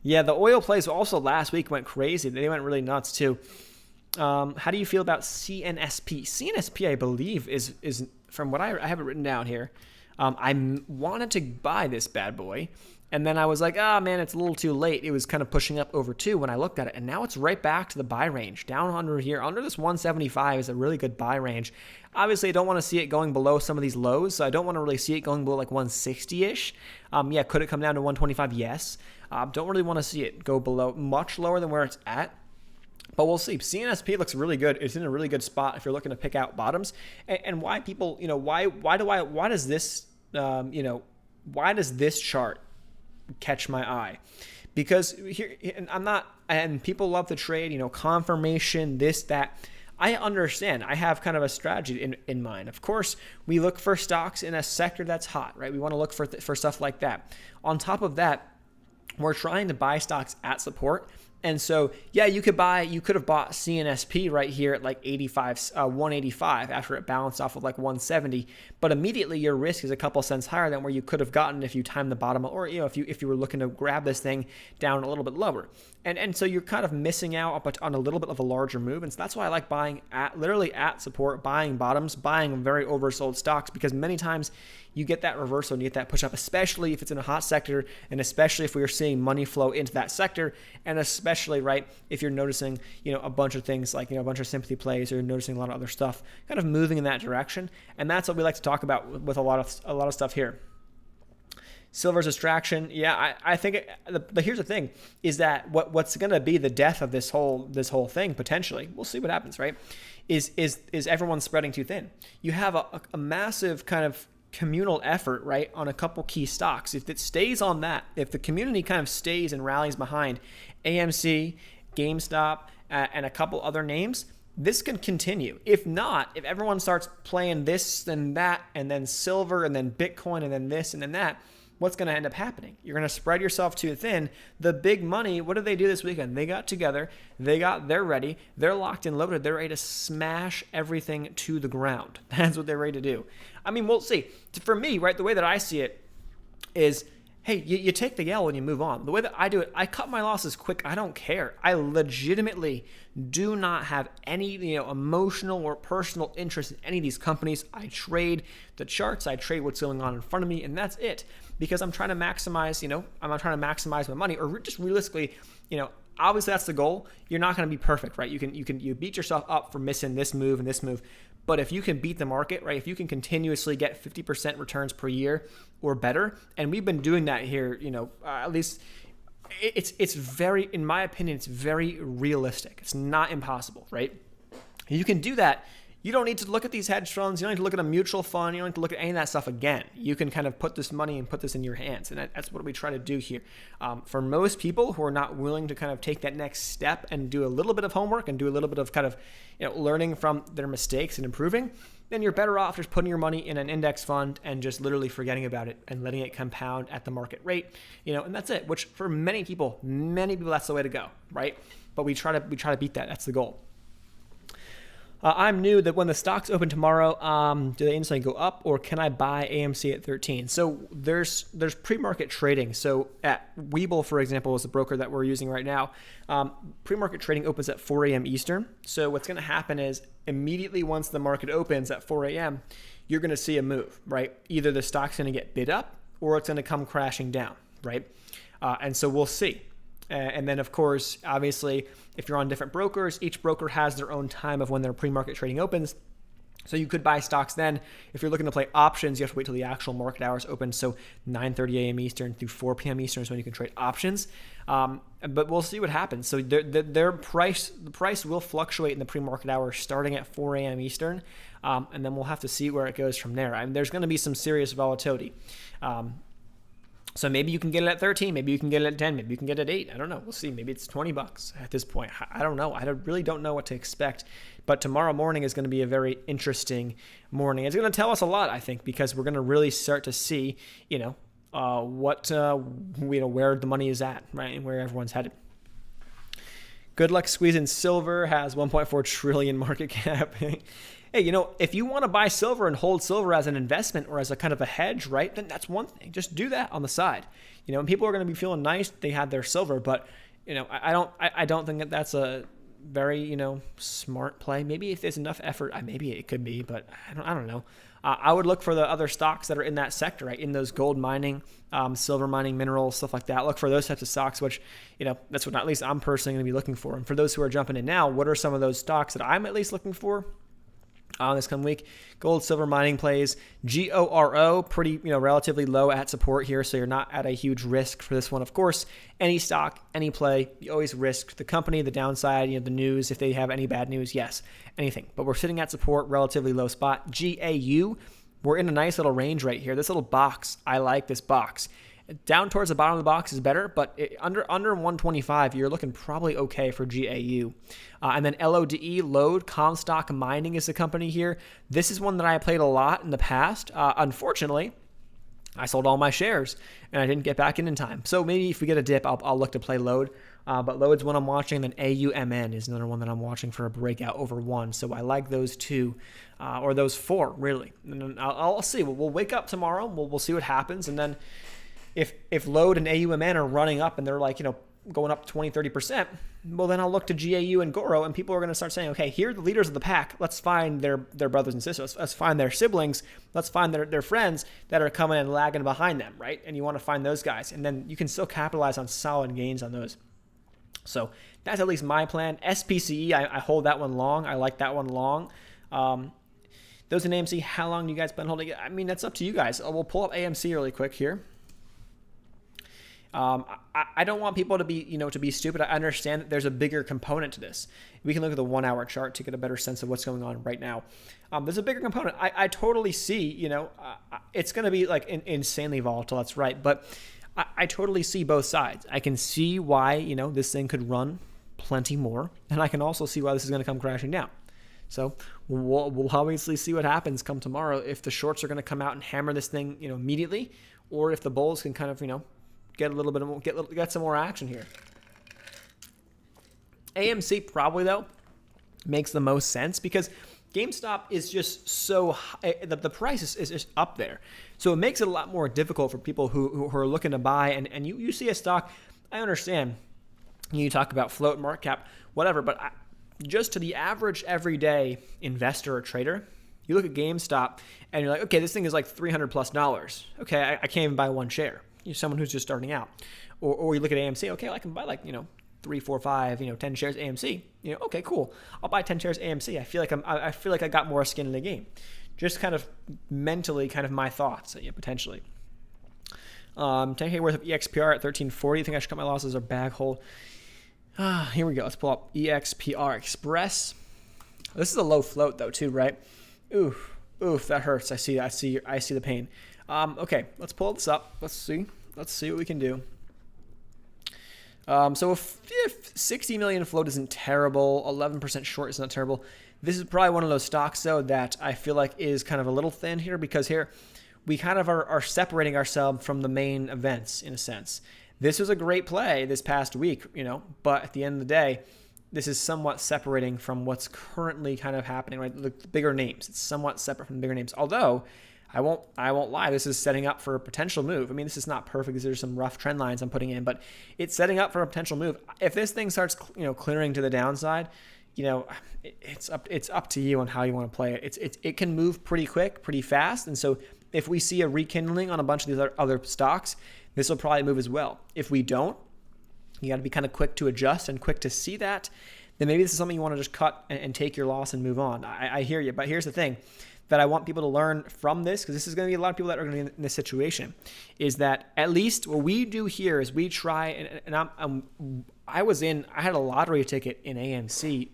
Yeah, the oil plays also last week went crazy. They went really nuts too. How do you feel about CNSP? CNSP, I believe, is from what I have it written down here. I wanted to buy this bad boy, and then I was like, man, it's a little too late. It was kind of pushing up over 2 when I looked at it, and now it's right back to the buy range. Down under here, under this 175 is a really good buy range. Obviously, I don't want to see it going below some of these lows, so I don't want to really see it going below like 160-ish. Yeah, could it come down to 125? Yes. Don't really want to see it go below, much lower than where it's at. But we'll see. CNSP looks really good. It's in a really good spot if you're looking to pick out bottoms. And why people, why does this chart catch my eye? Because here, and people love to trade, confirmation, this, that. I understand. I have kind of a strategy in mind. Of course, we look for stocks in a sector that's hot, right? We want to look for stuff like that. On top of that, we're trying to buy stocks at support. And so, yeah, you could have bought CNSP right here at like 185 after it bounced off of like 170, but immediately your risk is a couple cents higher than where you could have gotten if you timed the bottom, or if you were looking to grab this thing down a little bit lower. And so you're kind of missing out on a little bit of a larger move. And so that's why I like buying literally at support, buying bottoms, buying very oversold stocks, because many times you get that reversal and you get that push up, especially if it's in a hot sector, and especially if we are seeing money flow into that sector, and especially, right, if you're noticing, a bunch of things like, a bunch of sympathy plays, or noticing a lot of other stuff kind of moving in that direction. And that's what we like to talk about with a lot of stuff here. Silver's distraction. Yeah, I think here's the thing is that what's going to be the death of this whole thing potentially. We'll see what happens, right? Is everyone spreading too thin? You have a massive kind of communal effort, right, on a couple key stocks. If it stays on that, if the community kind of stays and rallies behind AMC, GameStop, and a couple other names, this can continue. If not, if everyone starts playing this and that, and then silver, and then Bitcoin, and then this, and then that, what's going to end up happening? You're going to spread yourself too thin. The big money, what did they do this weekend? They got together, they're ready, they're locked and loaded, they're ready to smash everything to the ground. That's what they're ready to do. I mean, we'll see. For me, right, the way that I see it is, hey, you take the L and you move on. The way that I do it, I cut my losses quick. I don't care. I legitimately do not have any, emotional or personal interest in any of these companies. I trade the charts. I trade what's going on in front of me, and that's it. Because I'm trying to maximize, I'm not trying to maximize my money, or just realistically, obviously that's the goal. You're not going to be perfect, right? You beat yourself up for missing this move and this move. But if you can beat the market, right, if you can continuously get 50% returns per year or better, and we've been doing that here, at least it's very, in my opinion, it's very realistic. It's not impossible, right? You can do that. you don't need to look at these hedge funds. You don't need to look at a mutual fund. You don't need to look at any of that stuff again. You can kind of put this money and put this in your hands. And that's what we try to do here. For most people who are not willing to kind of take that next step and do a little bit of homework and do a little bit of kind of, learning from their mistakes and improving, then you're better off just putting your money in an index fund and just literally forgetting about it and letting it compound at the market rate, and that's it, which for many people, that's the way to go, right? But we try to beat that. That's the goal. I'm new that when the stocks open tomorrow, do they instantly go up, or can I buy AMC at 13? So there's pre-market trading. So at Webull, for example, is the broker that we're using right now. Pre-market trading opens at 4 a.m. Eastern. So what's going to happen is immediately once the market opens at 4 a.m., you're going to see a move, right? Either the stock's going to get bid up or it's going to come crashing down, right? And so we'll see. And then, of course, obviously, if you're on different brokers, each broker has their own time of when their pre-market trading opens. So you could buy stocks then. If you're looking to play options, you have to wait till the actual market hours open. So 9:30 a.m. Eastern through 4 p.m. Eastern is when you can trade options. But we'll see what happens. So the price will fluctuate in the pre-market hours starting at 4 a.m. Eastern. And then we'll have to see where it goes from there. There's going to be some serious volatility. So maybe you can get it at 13, maybe you can get it at 10, maybe you can get it at 8. I don't know. We'll see. Maybe it's $20 at this point. I don't know. I really don't know what to expect. But tomorrow morning is going to be a very interesting morning. It's going to tell us a lot, I think, because we're going to really start to see, where the money is at, right, and where everyone's headed. Good luck squeezing silver. Has 1.4 trillion market cap. Hey, if you want to buy silver and hold silver as an investment or as a kind of a hedge, right, then that's one thing. Just do that on the side. And people are going to be feeling nice they had their silver, but I don't think that that's a very smart play. Maybe if there's enough effort, maybe it could be, but I don't know. I would look for the other stocks that are in that sector, right? In those gold mining, silver mining, minerals, stuff like that. Look for those types of stocks, which, that's what at least I'm personally going to be looking for. And for those who are jumping in now, what are some of those stocks that I'm at least looking for this coming week? Gold, silver mining plays. GORO, pretty, relatively low at support here, so you're not at a huge risk for this one. Of course, any stock, any play, you always risk the company, the downside, the news, if they have any bad news, yes, anything. But we're sitting at support, relatively low spot. GAU, we're in a nice little range right here. This little box, I like this box. Down towards the bottom of the box is better, but under 125, you're looking probably okay for GAU. And then LODE, Load, Comstock Mining is the company here. This is one that I played a lot in the past. Unfortunately, I sold all my shares, and I didn't get back in time. So maybe if we get a dip, I'll look to play Load. But Load's one I'm watching, and then AUMN is another one that I'm watching for a breakout over 1. So I like those 2, or those 4, really. And then I'll see. We'll wake up tomorrow. We'll see what happens, and then if Load and AUMN are running up and they're going up 20, 30%, well, then I'll look to GAU and GORO, and people are going to start saying, okay, here are the leaders of the pack. Let's find their brothers and sisters. Let's find their siblings. Let's find their friends that are coming and lagging behind them, right? And you want to find those guys. And then you can still capitalize on solid gains on those. So that's at least my plan. SPCE, I hold that one long. I like that one long. Those in AMC, how long do you guys plan holding it? That's up to you guys. We'll pull up AMC really quick here. I don't want people to be stupid. I understand that there's a bigger component to this. We can look at the 1-hour chart to get a better sense of what's going on right now. There's a bigger component. I totally see, it's going to be insanely volatile. That's right. But I totally see both sides. I can see why, this thing could run plenty more. And I can also see why this is going to come crashing down. So we'll obviously see what happens come tomorrow, if the shorts are going to come out and hammer this thing, immediately, or if the bulls can kind of, get a little bit more, get some more action here. AMC probably, though, makes the most sense because GameStop is just so high, the price is just up there. So it makes it a lot more difficult for people who are looking to buy. And you see a stock, I understand, you talk about float, market cap, whatever, but just to the average everyday investor or trader, you look at GameStop and you're like, okay, this thing is like $300+. Okay, I can't even buy one share. You're someone who's just starting out. Or you look at AMC, okay, I can buy 3, 4, 5, 10 shares AMC. Okay, cool. I'll buy 10 shares AMC. I feel like I got more skin in the game. Just kind of mentally, kind of my thoughts, potentially. 10K worth of EXPR at 1340. I think I should cut my losses or bag hold. Here we go. Let's pull up EXPR Express. This is a low float though too, right? Oof, that hurts. I see the pain. Okay, let's pull this up. Let's see what we can do. So if 60 million float isn't terrible, 11% short is not terrible. This is probably one of those stocks though that I feel like is kind of a little thin here, because here we kind of are separating ourselves from the main events in a sense. This was a great play this past week, but at the end of the day, this is somewhat separating from what's currently kind of happening, right? The bigger names. It's somewhat separate from the bigger names. Although I won't lie, this is setting up for a potential move. I mean, this is not perfect because there's some rough trend lines I'm putting in, but it's setting up for a potential move. If this thing starts, clearing to the downside, it's up to you on how you want to play it. It can move pretty quick, pretty fast, and so if we see a rekindling on a bunch of these other stocks, this will probably move as well. If we don't, you got to be kind of quick to adjust and quick to see that. Then maybe this is something you want to just cut and take your loss and move on. I hear you, but here's the thing that I want people to learn from this, because this is going to be a lot of people that are going to be in this situation, is that at least what we do here is we try, and I had a lottery ticket in AMC,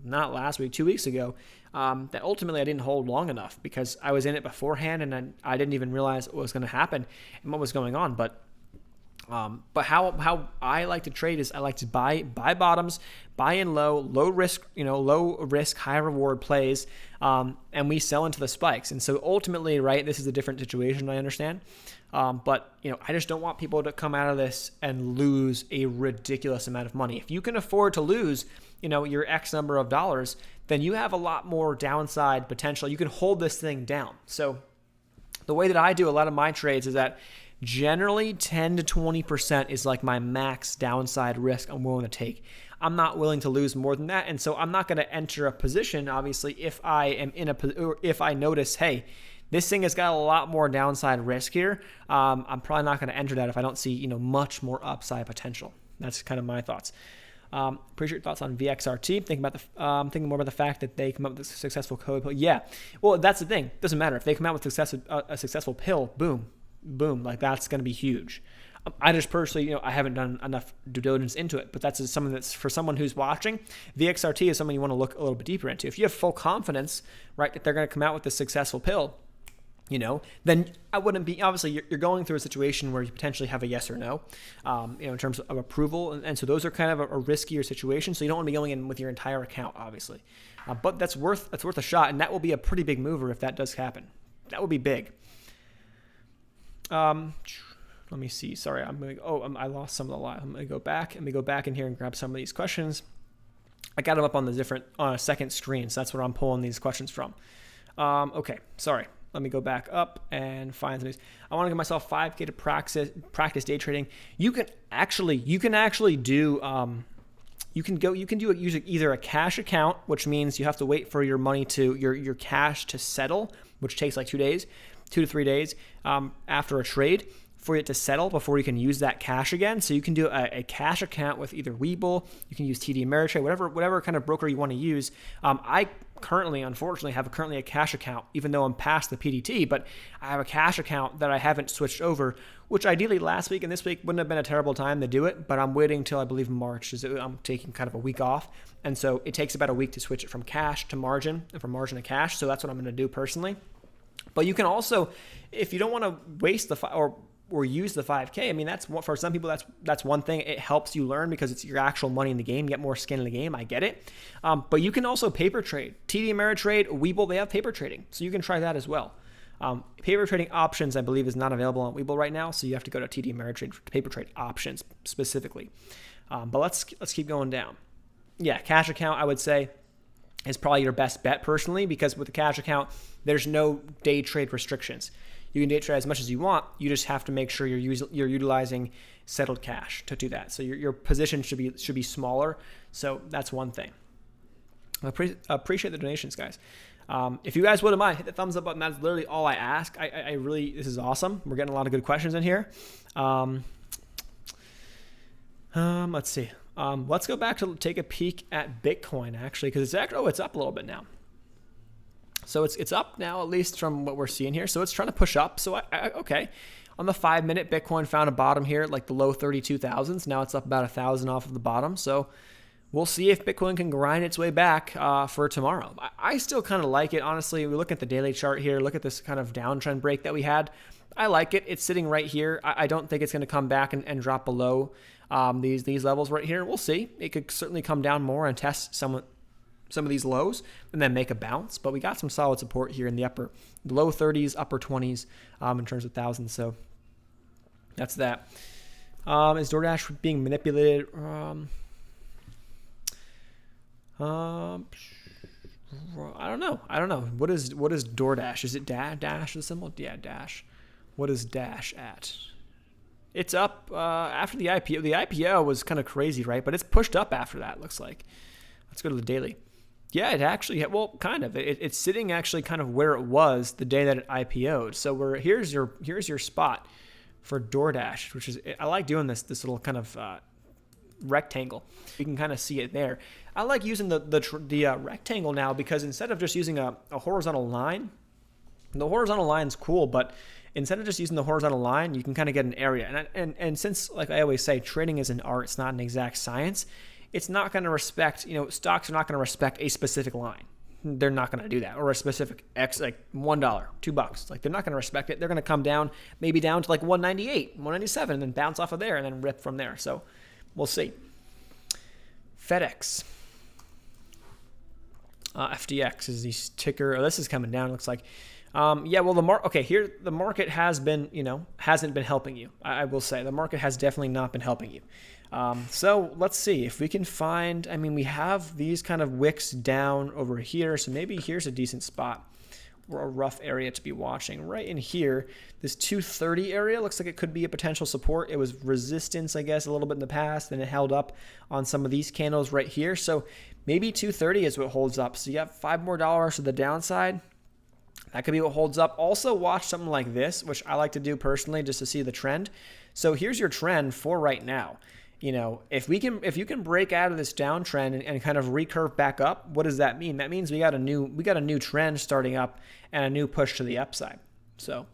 not last week, 2 weeks ago, that ultimately I didn't hold long enough because I was in it beforehand and I didn't even realize what was going to happen and what was going on. But how I like to trade is I like to buy bottoms, buy in low risk, high reward plays, and we sell into the spikes. And so ultimately, right, this is a different situation, I understand. But I just don't want people to come out of this and lose a ridiculous amount of money. If you can afford to lose, your X number of dollars, then you have a lot more downside potential. You can hold this thing down. So the way that I do a lot of my trades is that generally 10 to 20% is like my max downside risk I'm willing to take. I'm not willing to lose more than that. And so I'm not going to enter a position, obviously, if I notice, hey, this thing has got a lot more downside risk here. I'm probably not going to enter that if I don't see, much more upside potential. That's kind of my thoughts. Appreciate your thoughts on VXRT. Thinking more about the fact that they come up with a successful code pill. Yeah, well, that's the thing. Doesn't matter if they come out with a successful pill. Boom, like that's going to be huge. I just personally, I haven't done enough due diligence into it, but that's something that's for someone who's watching. VXRT is something you want to look a little bit deeper into. If you have full confidence, right, that they're going to come out with a successful pill, then I wouldn't be, obviously you're going through a situation where you potentially have a yes or no, in terms of approval. And so those are kind of a riskier situation. So you don't want to be going in with your entire account, obviously. But that's worth a shot. And that will be a pretty big mover if that does happen. That would be big. Let me see. Sorry, I lost some of the live. I'm going to go back. Let me go back in here and grab some of these questions. I got them up on a second screen. So that's where I'm pulling these questions from. Okay, sorry. Let me go back up and find some of these. I want to give myself 5K to practice day trading. You can actually do use either a cash account, which means you have to wait for your money your cash to settle, which takes like 2 to 3 days after a trade for it to settle before you can use that cash again. So you can do a cash account with either Webull, you can use TD Ameritrade, whatever kind of broker you want to use. I currently, unfortunately, have a cash account, even though I'm past the PDT, but I have a cash account that I haven't switched over, which ideally last week and this week wouldn't have been a terrible time to do it, but I'm waiting till I believe March. I'm taking kind of a week off. And so it takes about a week to switch it from cash to margin and from margin to cash. So that's what I'm going to do personally. But you can also, if you don't want to waste or use the 5K. I mean, for some people, that's one thing. It helps you learn because it's your actual money in the game. You get more skin in the game. I get it. But you can also paper trade. TD Ameritrade, Webull, they have paper trading. So you can try that as well. Paper trading options, I believe, is not available on Webull right now. So you have to go to TD Ameritrade for paper trade options specifically. But let's keep going down. Yeah, cash account, I would say, is probably your best bet personally, because with the cash account, there's no day trade restrictions. You can day trade as much as you want. You just have to make sure you're utilizing settled cash to do that. So your position should be smaller. So that's one thing. I appreciate the donations, guys. If you guys wouldn't mind, hit the thumbs up button. That's literally all I ask. I really, this is awesome. We're getting a lot of good questions in here. Let's see. Let's go back to take a peek at Bitcoin actually, because it's up a little bit now. So it's up now, at least from what we're seeing here. So it's trying to push up. So okay. On the 5 minute, Bitcoin found a bottom here at like the low 32,000s. Now it's up about 1,000 off of the bottom. So we'll see if Bitcoin can grind its way back for tomorrow. I still kind of like it, honestly. We look at the daily chart here, look at this kind of downtrend break that we had. I like it. It's sitting right here. I don't think it's going to come back and drop below these levels right here. We'll see. It could certainly come down more and test some of these lows and then make a bounce. But we got some solid support here in the low 30s, upper 20s in terms of thousands. So that's that. Is DoorDash being manipulated? I don't know. What is DoorDash? Is it dash the symbol? Yeah, dash. What is dash at? It's up after the IPO. The IPO was kind of crazy, right? But it's pushed up after that, looks like. Let's go to the daily. Yeah, it actually, well, kind of. It's sitting actually kind of where it was the day that it IPO'd. So here's your spot for DoorDash, which is, I like doing this little kind of rectangle. You can kind of see it there. I like using the rectangle now because instead of just using a horizontal line, the horizontal line's cool, but instead of just using the horizontal line, you can kind of get an area. And since, like I always say, trading is an art, it's not an exact science, it's not going to respect, stocks are not going to respect a specific line. They're not going to do that. Or a specific X, like $1, $2. Like, they're not going to respect it. They're going to come down, maybe down to like 198, 197, and then bounce off of there and then rip from there. So we'll see. FedEx. FDX is the ticker. Oh, this is coming down, it looks like. Yeah, well, the market has been, hasn't been helping you. I will say the market has definitely not been helping you. So let's see if we can find, we have these kind of wicks down over here. So maybe here's a decent spot or a rough area to be watching right in here. This 230 area looks like it could be a potential support. It was resistance, I guess, a little bit in the past, and it held up on some of these candles right here. So maybe 230 is what holds up. So you have $5 more to the downside. That could be what holds up. Also watch something like this, which I like to do personally just to see the trend. So here's your trend for right now. If you can break out of this downtrend and kind of recurve back up, what does that mean? That means we got a new trend starting up and a new push to the upside. So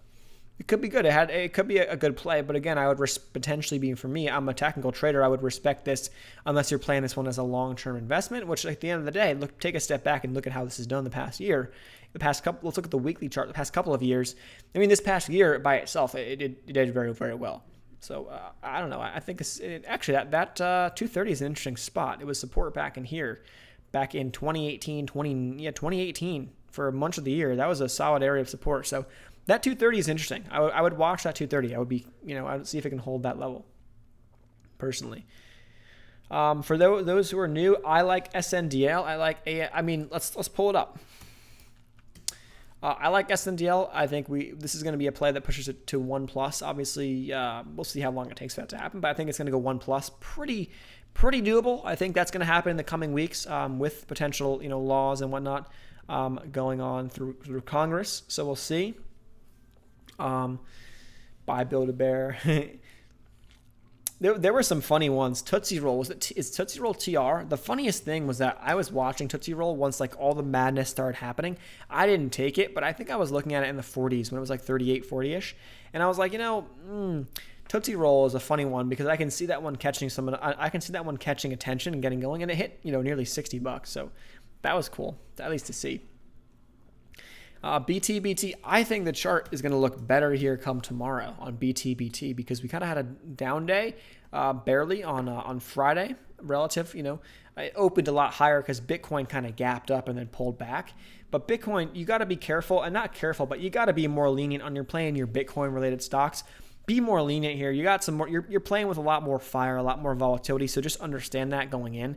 it could be good. It could be a good play, but again, I would potentially be, for me, I'm a technical trader. I would respect this unless you're playing this one as a long-term investment, which at the end of the day, take a step back and look at how this is done the past year. Let's look at the weekly chart, the past couple of years. This past year by itself, it did very, very well. So I don't know. I think actually that 230 is an interesting spot. It was support back in here, back in 2018 for much of the year. That was a solid area of support. So that 230 is interesting. I would watch that 230. I would be, I would see if it can hold that level. Personally, for those who are new, I like SNDL. Let's pull it up. I like SNDL. I think this is going to be a play that pushes it to 1+. Obviously, we'll see how long it takes for that to happen, but I think it's going to go 1+. Pretty doable. I think that's going to happen in the coming weeks with potential laws and whatnot going on through Congress. So we'll see. Buy Build-A-Bear. There were some funny ones. Tootsie Roll, is Tootsie Roll TR? The funniest thing was that I was watching Tootsie Roll once like all the madness started happening. I didn't take it, but I think I was looking at it in the 40s when it was like 38, 40-ish. And I was like, Tootsie Roll is a funny one because I can see that one catching catching attention and getting going, and it hit, nearly $60. So that was cool, at least to see. BT, I think the chart is going to look better here come tomorrow on BT because we kind of had a down day barely on Friday relative. It opened a lot higher because Bitcoin kind of gapped up and then pulled back. But Bitcoin, you got to be careful, and not careful, but you got to be more lenient on your playing your Bitcoin related stocks. Be more lenient here. You got some more. You're playing with a lot more fire, a lot more volatility. So just understand that going in.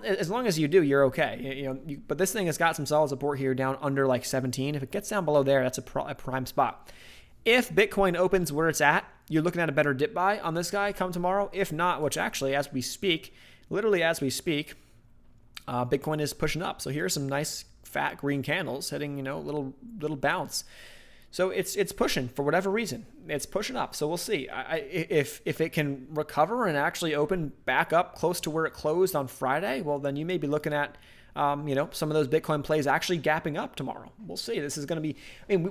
As long as you do, you're okay. But this thing has got some solid support here down under like 17. If it gets down below there, that's a prime spot. If Bitcoin opens where it's at, you're looking at a better dip buy on this guy come tomorrow. If not, which actually as we speak, Bitcoin is pushing up. So here's some nice fat green candles hitting little bounce. So it's pushing for whatever reason. It's pushing up. So we'll see. If it can recover and actually open back up close to where it closed on Friday, well, then you may be looking at some of those Bitcoin plays actually gapping up tomorrow. We'll see. This is going to be,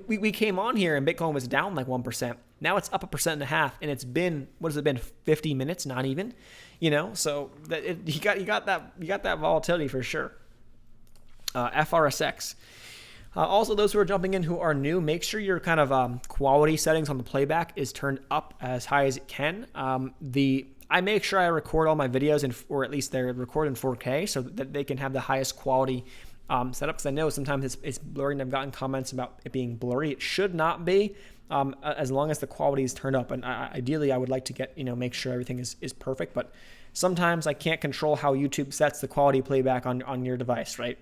we came on here and Bitcoin was down like 1%. Now it's up 1.5%, and it's been, what has it been, 50 minutes? Not even, so that you got that volatility for sure. FRSX. Also, those who are jumping in who are new, make sure your kind of quality settings on the playback is turned up as high as it can. I make sure I record all my videos, or at least they're recorded in 4K, so that they can have the highest quality setup. Because I know sometimes it's blurry, and I've gotten comments about it being blurry. It should not be, as long as the quality is turned up. And ideally, I would like to get make sure everything is perfect. But sometimes I can't control how YouTube sets the quality playback on your device, right?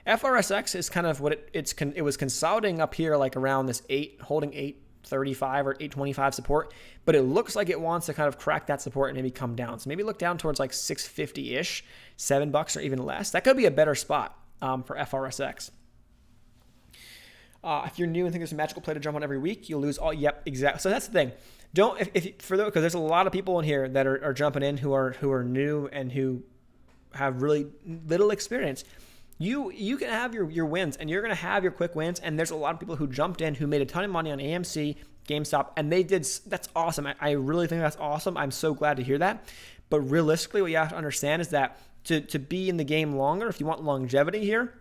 FRSX is kind of what it was consolidating up here, like around this holding 835 or 825 support, but it looks like it wants to kind of crack that support and maybe come down. So maybe look down towards like 650-ish, $7 or even less. That could be a better spot for FRSX. If you're new and think there's a magical play to jump on every week, you'll lose all. Yep, exactly. So that's the thing. Because there's a lot of people in here that are jumping in who are new and who have really little experience. You can have your wins, and you're going to have your quick wins. And there's a lot of people who jumped in who made a ton of money on AMC, GameStop, and that's awesome. I really think that's awesome. I'm so glad to hear that. But realistically, what you have to understand is that to be in the game longer, if you want longevity here,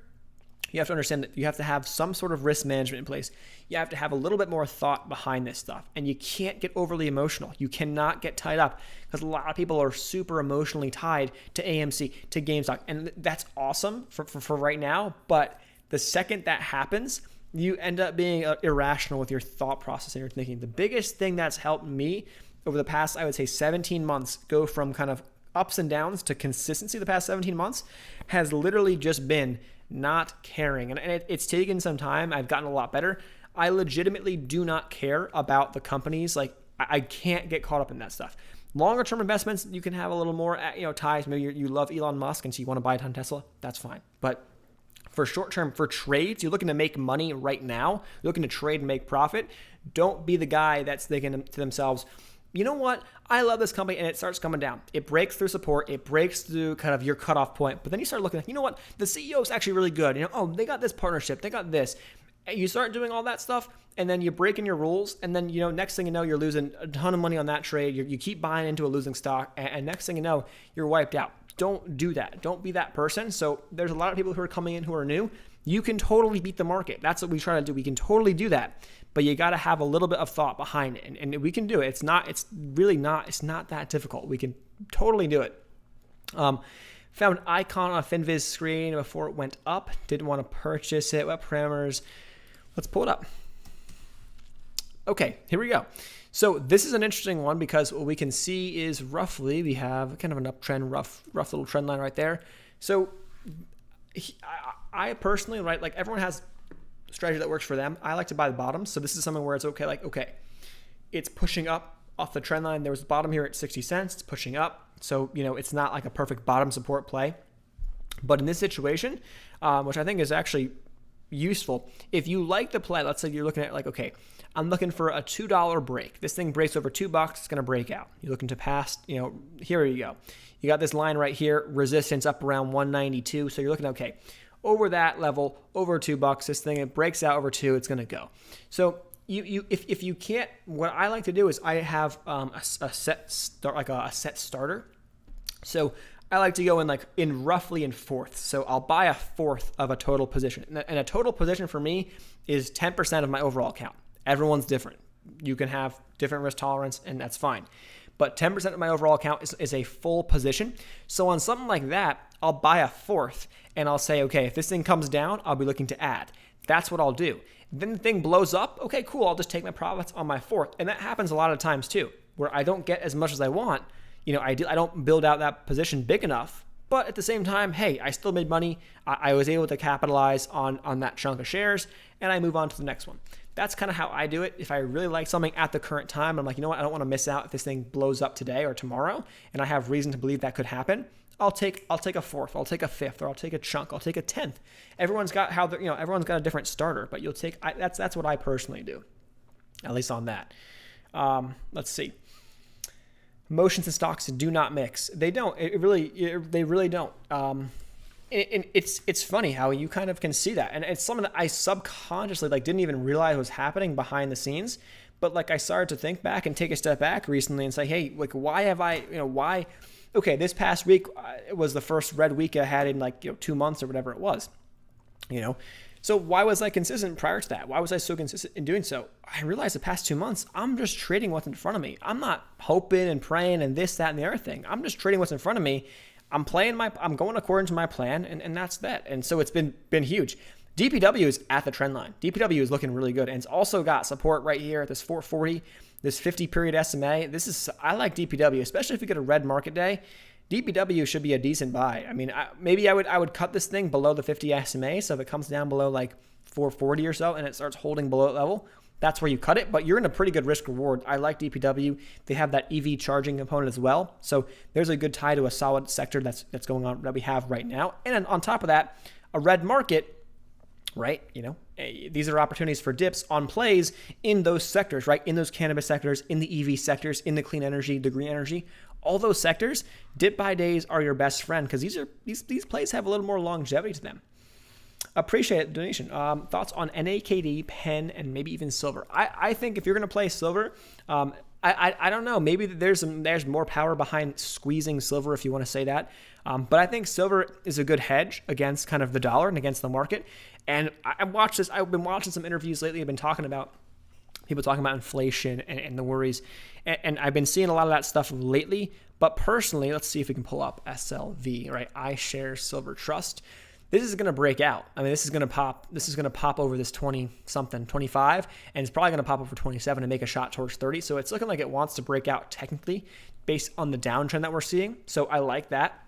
you have to understand that you have to have some sort of risk management in place. You have to have a little bit more thought behind this stuff. And you can't get overly emotional. You cannot get tied up, because a lot of people are super emotionally tied to AMC, to GameStop. And that's awesome for right now. But the second that happens, you end up being irrational with your thought process and your thinking. The biggest thing that's helped me over the past, I would say 17 months, go from kind of ups and downs to consistency the past 17 months has literally just been not caring. And it's taken some time. I've gotten a lot better. I legitimately do not care about the companies. Like, I can't get caught up in that stuff. Longer term investments, you can have a little more ties. Maybe you love Elon Musk and so you want to buy a ton of Tesla. That's fine. But for short term, for trades, you're looking to make money right now. You're looking to trade and make profit. Don't be the guy that's thinking to themselves, you know what? I love this company, and it starts coming down. It breaks through support. It breaks through kind of your cutoff point. But then you start looking at, you know what? The CEO is actually really good. They got this partnership. They got this. And you start doing all that stuff, and then you break in your rules, and then, next thing you know, you're losing a ton of money on that trade. You keep buying into a losing stock, and next thing you know, you're wiped out. Don't do that. Don't be that person. So there's a lot of people who are coming in who are new. You can totally beat the market. That's what we try to do. We can totally do that. But you got to have a little bit of thought behind it. And we can do it. It's not that difficult. We can totally do it. Found an icon on a FinViz screen before it went up. Didn't want to purchase it. What parameters? Let's pull it up. Okay, here we go. So this is an interesting one, because what we can see is roughly we have kind of an uptrend, rough little trend line right there. So I personally, right, like everyone has a strategy that works for them. I like to buy the bottom. So this is something where it's okay, it's pushing up off the trend line. There was the bottom here at 60 cents. It's pushing up. So, it's not like a perfect bottom support play. But in this situation, which I think is actually useful, if you like the play, let's say you're looking at I'm looking for a $2 break. This thing breaks over $2, it's going to break out. You're looking to pass, here you go. You got this line right here, resistance up around 192. So you're looking at, over that level, over $2, this thing, it breaks out over 2, it's going to go. So if you can't, what I like to do is I have a set starter. So I like to go in roughly in fourths. So I'll buy a fourth of a total position. And a total position for me is 10% of my overall count. Everyone's different. You can have different risk tolerance, and that's fine. But 10% of my overall count is a full position. So on something like that, I'll buy a fourth, and I'll say, okay, if this thing comes down, I'll be looking to add. That's what I'll do. Then the thing blows up. Okay, cool. I'll just take my profits on my fourth. And that happens a lot of times too, where I don't get as much as I want. I don't build out that position big enough, but at the same time, hey, I still made money. I was able to capitalize on that chunk of shares, and I move on to the next one. That's kind of how I do it. If I really like something at the current time, I'm like, you know what? I don't want to miss out if this thing blows up today or tomorrow, and I have reason to believe that could happen. I'll take a fourth, I'll take a fifth, or I'll take a chunk, I'll take a tenth. Everyone's got everyone's got a different starter, but you'll take. That's what I personally do, at least on that. Let's see. Emotions and stocks do not mix. They don't. They really don't. and it's funny how you kind of can see that, and it's something that I subconsciously like didn't even realize was happening behind the scenes. But like I started to think back and take a step back recently and say, hey, like why have I, why? Okay, this past week it was the first red week I had in like 2 months or whatever it was, So why was I consistent prior to that? Why was I so consistent in doing so? I realized the past 2 months, I'm just trading what's in front of me. I'm not hoping and praying and this, that, and the other thing. I'm just trading what's in front of me. I'm going according to my plan, and that's that. And so it's been huge. DPW is at the trend line. DPW is looking really good, and it's also got support right here at this 440, this 50-period SMA. I like DPW, especially if you get a red market day. DPW should be a decent buy. I mean, maybe I would cut this thing below the 50 SMA, so if it comes down below like 440 or so and it starts holding below that level, that's where you cut it, but you're in a pretty good risk reward. I like DPW. They have that EV charging component as well, so there's a good tie to a solid sector that's going on that we have right now. And on top of that, a red market, right? These are opportunities for dips on plays in those sectors, right? In those cannabis sectors, in the EV sectors, in the clean energy, the green energy, all those sectors, dip buy days are your best friend because these plays have a little more longevity to them. Appreciate the donation. Thoughts on NAKD, pen, and maybe even silver? I think if you're going to play silver, I don't know. Maybe there's more power behind squeezing silver, if you want to say that. But I think silver is a good hedge against kind of the dollar and against the market. And I've been watching some interviews lately. I've been talking about people talking about inflation and the worries. And I've been seeing a lot of that stuff lately. But personally, let's see if we can pull up SLV, right? iShares Silver Trust. This is going to break out. I mean, this is going to pop. This is going to pop over this 20-something, 25, and it's probably going to pop over 27 and make a shot towards 30. So it's looking like it wants to break out technically based on the downtrend that we're seeing. So I like that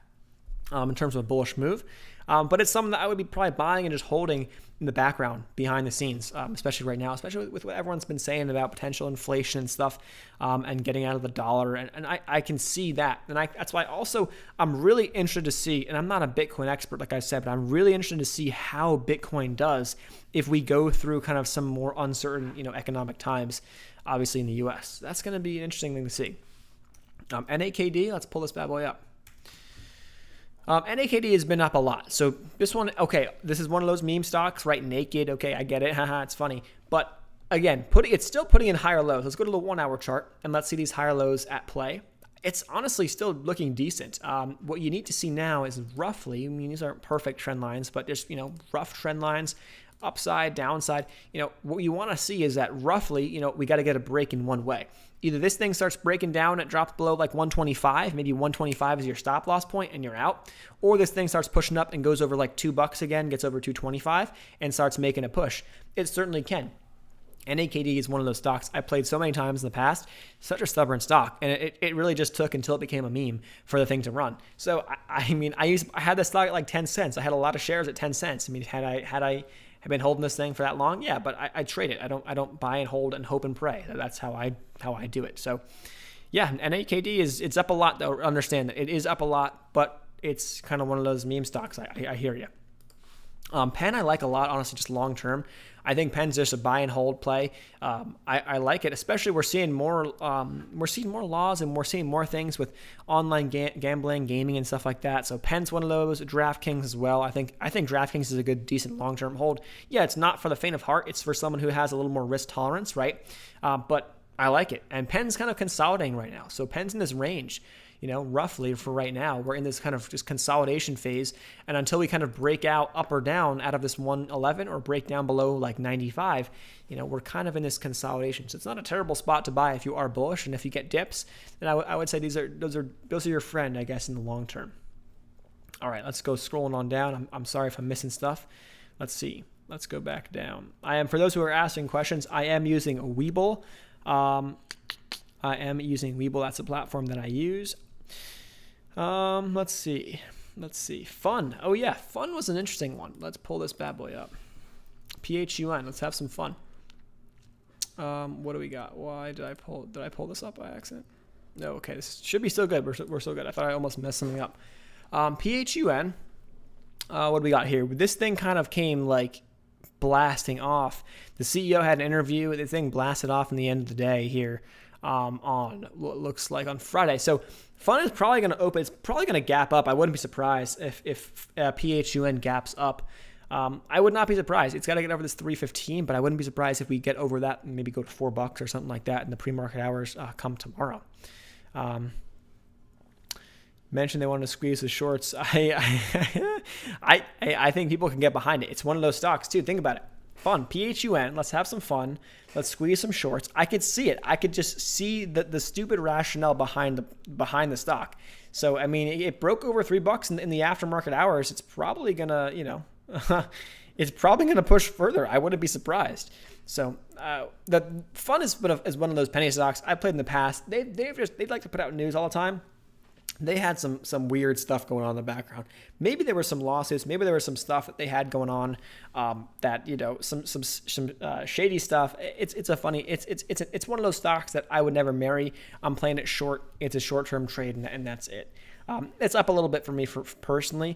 in terms of a bullish move. But it's something that I would be probably buying and just holding in the background behind the scenes, especially right now, especially with what everyone's been saying about potential inflation and stuff and getting out of the dollar. And I can see that. And that's why also I'm really interested to see, and I'm not a Bitcoin expert, like I said, but I'm really interested to see how Bitcoin does if we go through kind of some more uncertain, economic times, obviously in the US. That's going to be an interesting thing to see. NAKD, let's pull this bad boy up. NAKD has been up a lot. So this one, okay, this is one of those meme stocks, right? Naked, okay, I get it. Haha, it's funny. But again, it's still putting in higher lows. Let's go to the 1 hour chart and let's see these higher lows at play. It's honestly still looking decent. What you need to see now is roughly, I mean, these aren't perfect trend lines, but just, rough trend lines, upside, downside. What you want to see is that roughly, we got to get a break in one way. Either this thing starts breaking down, it drops below like 125, maybe 125 is your stop loss point and you're out, or this thing starts pushing up and goes over like $2 again, gets over 225 and starts making a push. It certainly can. NAKD is one of those stocks I played so many times in the past. Such a stubborn stock, and it really just took until it became a meme for the thing to run. So I had this stock at like 10 cents. I had a lot of shares at 10 cents. I mean, had I been holding this thing for that long, yeah, but I trade it. I don't buy and hold and hope and pray. That's how I do it. So yeah, NAKD it's up a lot though. Understand that it is up a lot, but it's kind of one of those meme stocks. I hear you. Penn I like a lot, honestly, just long term. I think Penn's just a buy and hold play. I like it, especially we're seeing more laws and we're seeing more things with online gambling, gaming, and stuff like that. So Penn's one of those. DraftKings as well. I think DraftKings is a good, decent long term hold. Yeah, it's not for the faint of heart. It's for someone who has a little more risk tolerance, right? But I like it. And Penn's kind of consolidating right now. So Penn's in this range. Roughly for right now, we're in this kind of just consolidation phase. And until we kind of break out up or down out of this 111 or break down below like 95, we're kind of in this consolidation. So it's not a terrible spot to buy if you are bullish. And if you get dips, then I would say those are your friend, I guess, in the long term. All right, let's go scrolling on down. I'm sorry if I'm missing stuff. Let's see. Let's go back down. For those who are asking questions, I am using Webull. That's a platform that I use. Let's see. Fun. Oh yeah, Fun was an interesting one. Let's pull this bad boy up. PHUN. Let's have some fun. What do we got? Why did I pull this up by accident? No, okay. This should be still good. We're still good. I thought I almost messed something up. PHUN. What do we got here? This thing kind of came like blasting off. The CEO had an interview. The thing blasted off in the end of the day here. on what looks like on Friday. So fun is probably going to open. It's probably going to gap up. I wouldn't be surprised if PHUN gaps up. I would not be surprised. It's got to get over this 315, but I wouldn't be surprised if we get over that and maybe go to $4 or something like that in the pre-market hours come tomorrow. Mentioned they wanted to squeeze the shorts. I think people can get behind it. It's one of those stocks too. Think about it. Fun. PHUN. Let's have some fun. Let's squeeze some shorts. I could see it. I could just see the stupid rationale behind the stock. So I mean, it broke over $3 in the aftermarket hours. It's probably gonna, it's probably gonna push further. I wouldn't be surprised. So the fun is one of those penny stocks I played in the past. They'd like to put out news all the time. They had some weird stuff going on in the background. Maybe there were some lawsuits. Maybe there was some stuff that they had going on that some shady stuff. It's one of those stocks that I would never marry. I'm playing it short. It's a short-term trade, and that's it. It's up a little bit for me personally.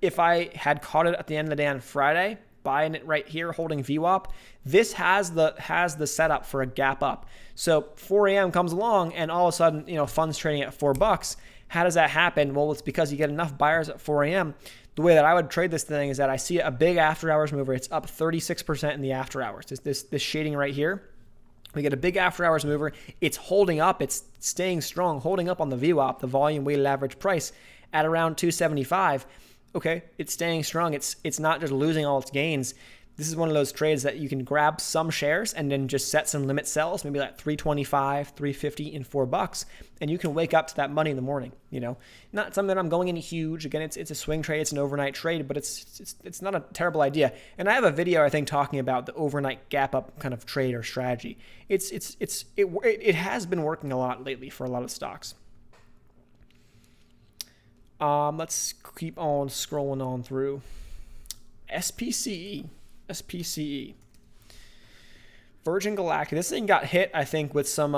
If I had caught it at the end of the day on Friday, buying it right here, holding VWAP, this has the setup for a gap up. So 4 a.m. comes along, and all of a sudden, funds trading at $4. How does that happen? Well, it's because you get enough buyers at 4 a.m. The way that I would trade this thing is that I see a big after hours mover. It's up 36% in the after hours. This shading right here. We get a big after hours mover. It's holding up. It's staying strong, holding up on the VWAP, the volume weighted average price, at around 275. Okay, it's staying strong. It's not just losing all its gains. This is one of those trades that you can grab some shares and then just set some limit sells, maybe like 325, 350 in $4, and you can wake up to that money in the morning. Not something that I'm going in huge. Again, it's a swing trade, it's an overnight trade, but it's not a terrible idea. And I have a video I think talking about the overnight gap up kind of trade or strategy. It has been working a lot lately for a lot of stocks. Let's keep on scrolling on through. SPCE. Virgin Galactic. This thing got hit, I think, with some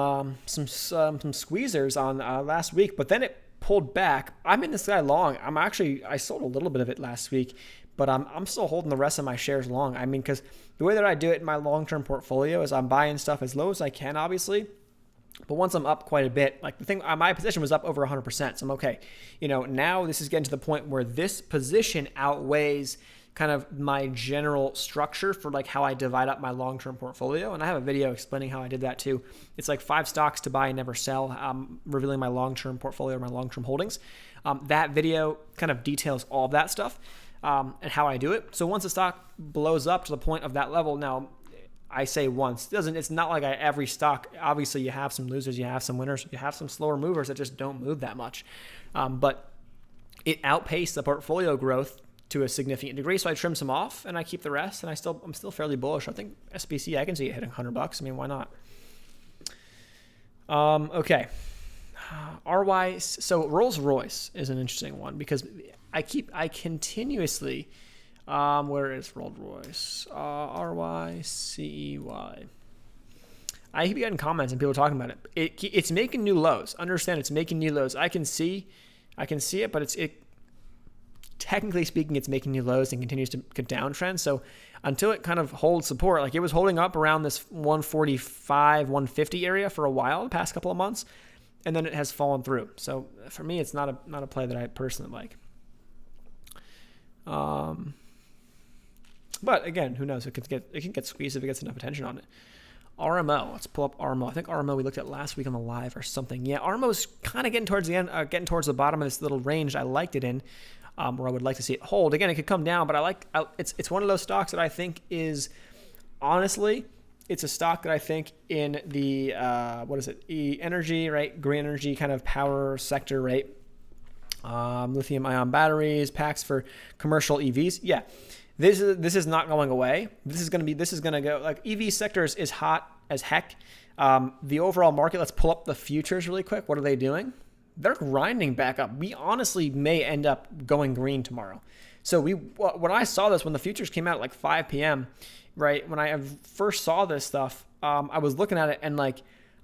squeezers on last week, but then it pulled back. I'm in this guy long. I sold a little bit of it last week, but I'm still holding the rest of my shares long. I mean, because the way that I do it in my long-term portfolio is I'm buying stuff as low as I can, obviously. But once I'm up quite a bit, like my position was up over 100%. So I'm okay. Now this is getting to the point where this position outweighs kind of my general structure for like how I divide up my long-term portfolio. And I have a video explaining how I did that too. It's like 5 stocks to buy and never sell, revealing my long-term portfolio, my long-term holdings. That video kind of details all of that stuff and how I do it. So once a stock blows up to the point of that level, now I say once, it's not like every stock, obviously you have some losers, you have some winners, you have some slower movers that just don't move that much. But it outpaced the portfolio growth to a significant degree. So I trim some off and I keep the rest, and I'm still fairly bullish. I think SPC, I can see it hitting $100. I mean, why not? Okay. RY, so Rolls-Royce is an interesting one because I continuously, where is Rolls-Royce? RYCEY. I keep getting comments and people talking about it. It's making new lows. Understand, it's making new lows. I can see it, but technically speaking, it's making new lows and continues to downtrend. So until it kind of holds support, like it was holding up around this 145, 150 area for a while, the past couple of months, and then it has fallen through. So for me, it's not a play that I personally like. But again, who knows? It can get squeezed if it gets enough attention on it. RMO. Let's pull up RMO. I think RMO we looked at last week on the live or something. Yeah, RMO's kind of getting towards the end, getting towards the bottom of this little range I liked it in, where I would like to see it hold. Again, it could come down, but it's one of those stocks that I think is, honestly, it's a stock that I think in the, energy, right? Green energy kind of power sector, right? Lithium ion batteries, packs for commercial EVs. Yeah. This is not going away. This is going to go, like, EV sectors is hot as heck. The overall market, let's pull up the futures really quick. What are they doing? They're grinding back up. We honestly may end up going green tomorrow. So when I saw this, when the futures came out at like 5 p.m., right, when I first saw this stuff, I was looking at it and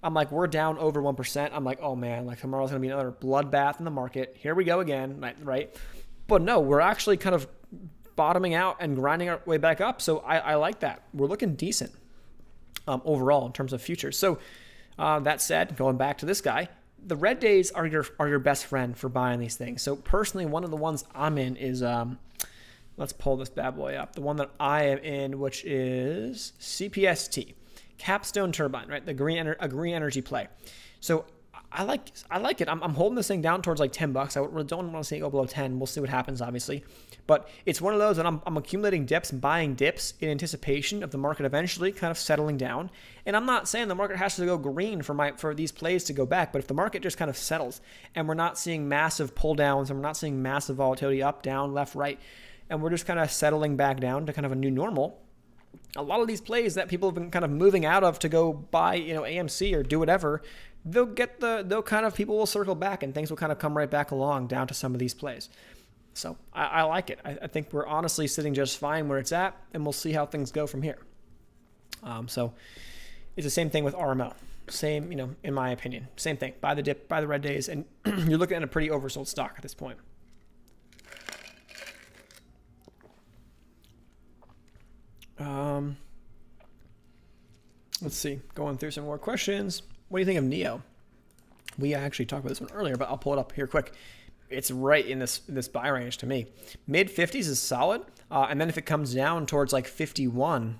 I'm like, we're down over 1%. I'm like, oh man, like tomorrow's going to be another bloodbath in the market. Here we go again, right? But no, we're actually kind of bottoming out and grinding our way back up. So I like that. We're looking decent overall in terms of futures. So That said, going back to this guy, the red days are your best friend for buying these things. So personally, one of the ones I'm in is let's pull this bad boy up. The one that I am in, which is CPST, Capstone Turbine, right? A green energy play. So I like it. I'm holding this thing down towards like $10. I really don't want to see it go below 10. We'll see what happens, obviously. But it's one of those that I'm accumulating dips and buying dips in anticipation of the market eventually kind of settling down. And I'm not saying the market has to go green for these plays to go back, but if the market just kind of settles and we're not seeing massive pull downs and we're not seeing massive volatility up, down, left, right, and we're just kind of settling back down to kind of a new normal, a lot of these plays that people have been kind of moving out of to go buy, AMC or do whatever, people will circle back and things will kind of come right back along down to some of these plays. So I like it. I think we're honestly sitting just fine where it's at, and we'll see how things go from here. So it's the same thing with RMO. Same, in my opinion, same thing. Buy the dip, buy the red days, and you're looking at a pretty oversold stock at this point. Let's see, going through some more questions. What do you think of NEO? We actually talked about this one earlier, but I'll pull it up here quick. It's right in this buy range to me. Mid 50s is solid. And then if it comes down towards like 51,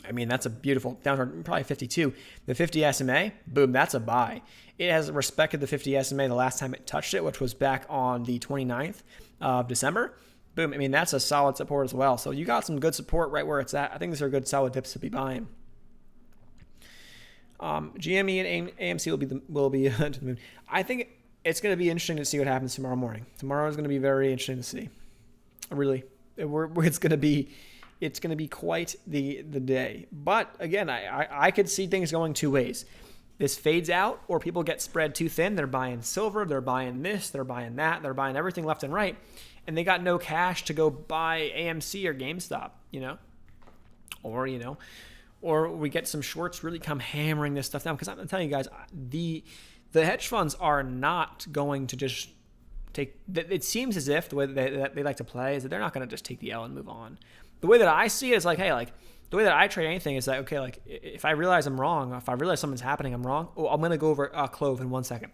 I mean, that's a beautiful, down toward probably 52. The 50 SMA, boom, that's a buy. It has respected the 50 SMA the last time it touched it, which was back on the 29th of December. Boom, I mean, that's a solid support as well. So you got some good support right where it's at. I think these are good solid dips to be buying. GME and AMC will be to the moon. I think it's going to be interesting to see what happens tomorrow morning. Tomorrow is going to be very interesting to see. Really, it's going to be quite the day. But again, I could see things going two ways. This fades out, or people get spread too thin. They're buying silver, they're buying this, they're buying that, they're buying everything left and right, and they got no cash to go buy AMC or GameStop, or we get some shorts really come hammering this stuff down. Because I'm telling you guys, the hedge funds are not going to just take. It seems as if the way that they like to play is that they're not going to just take the L and move on. The way that I see it is like, hey, like the way that I trade anything is like, okay, like if I realize I'm wrong, if I realize something's happening, I'm wrong. Oh, I'm going to go over Clove in 1 second.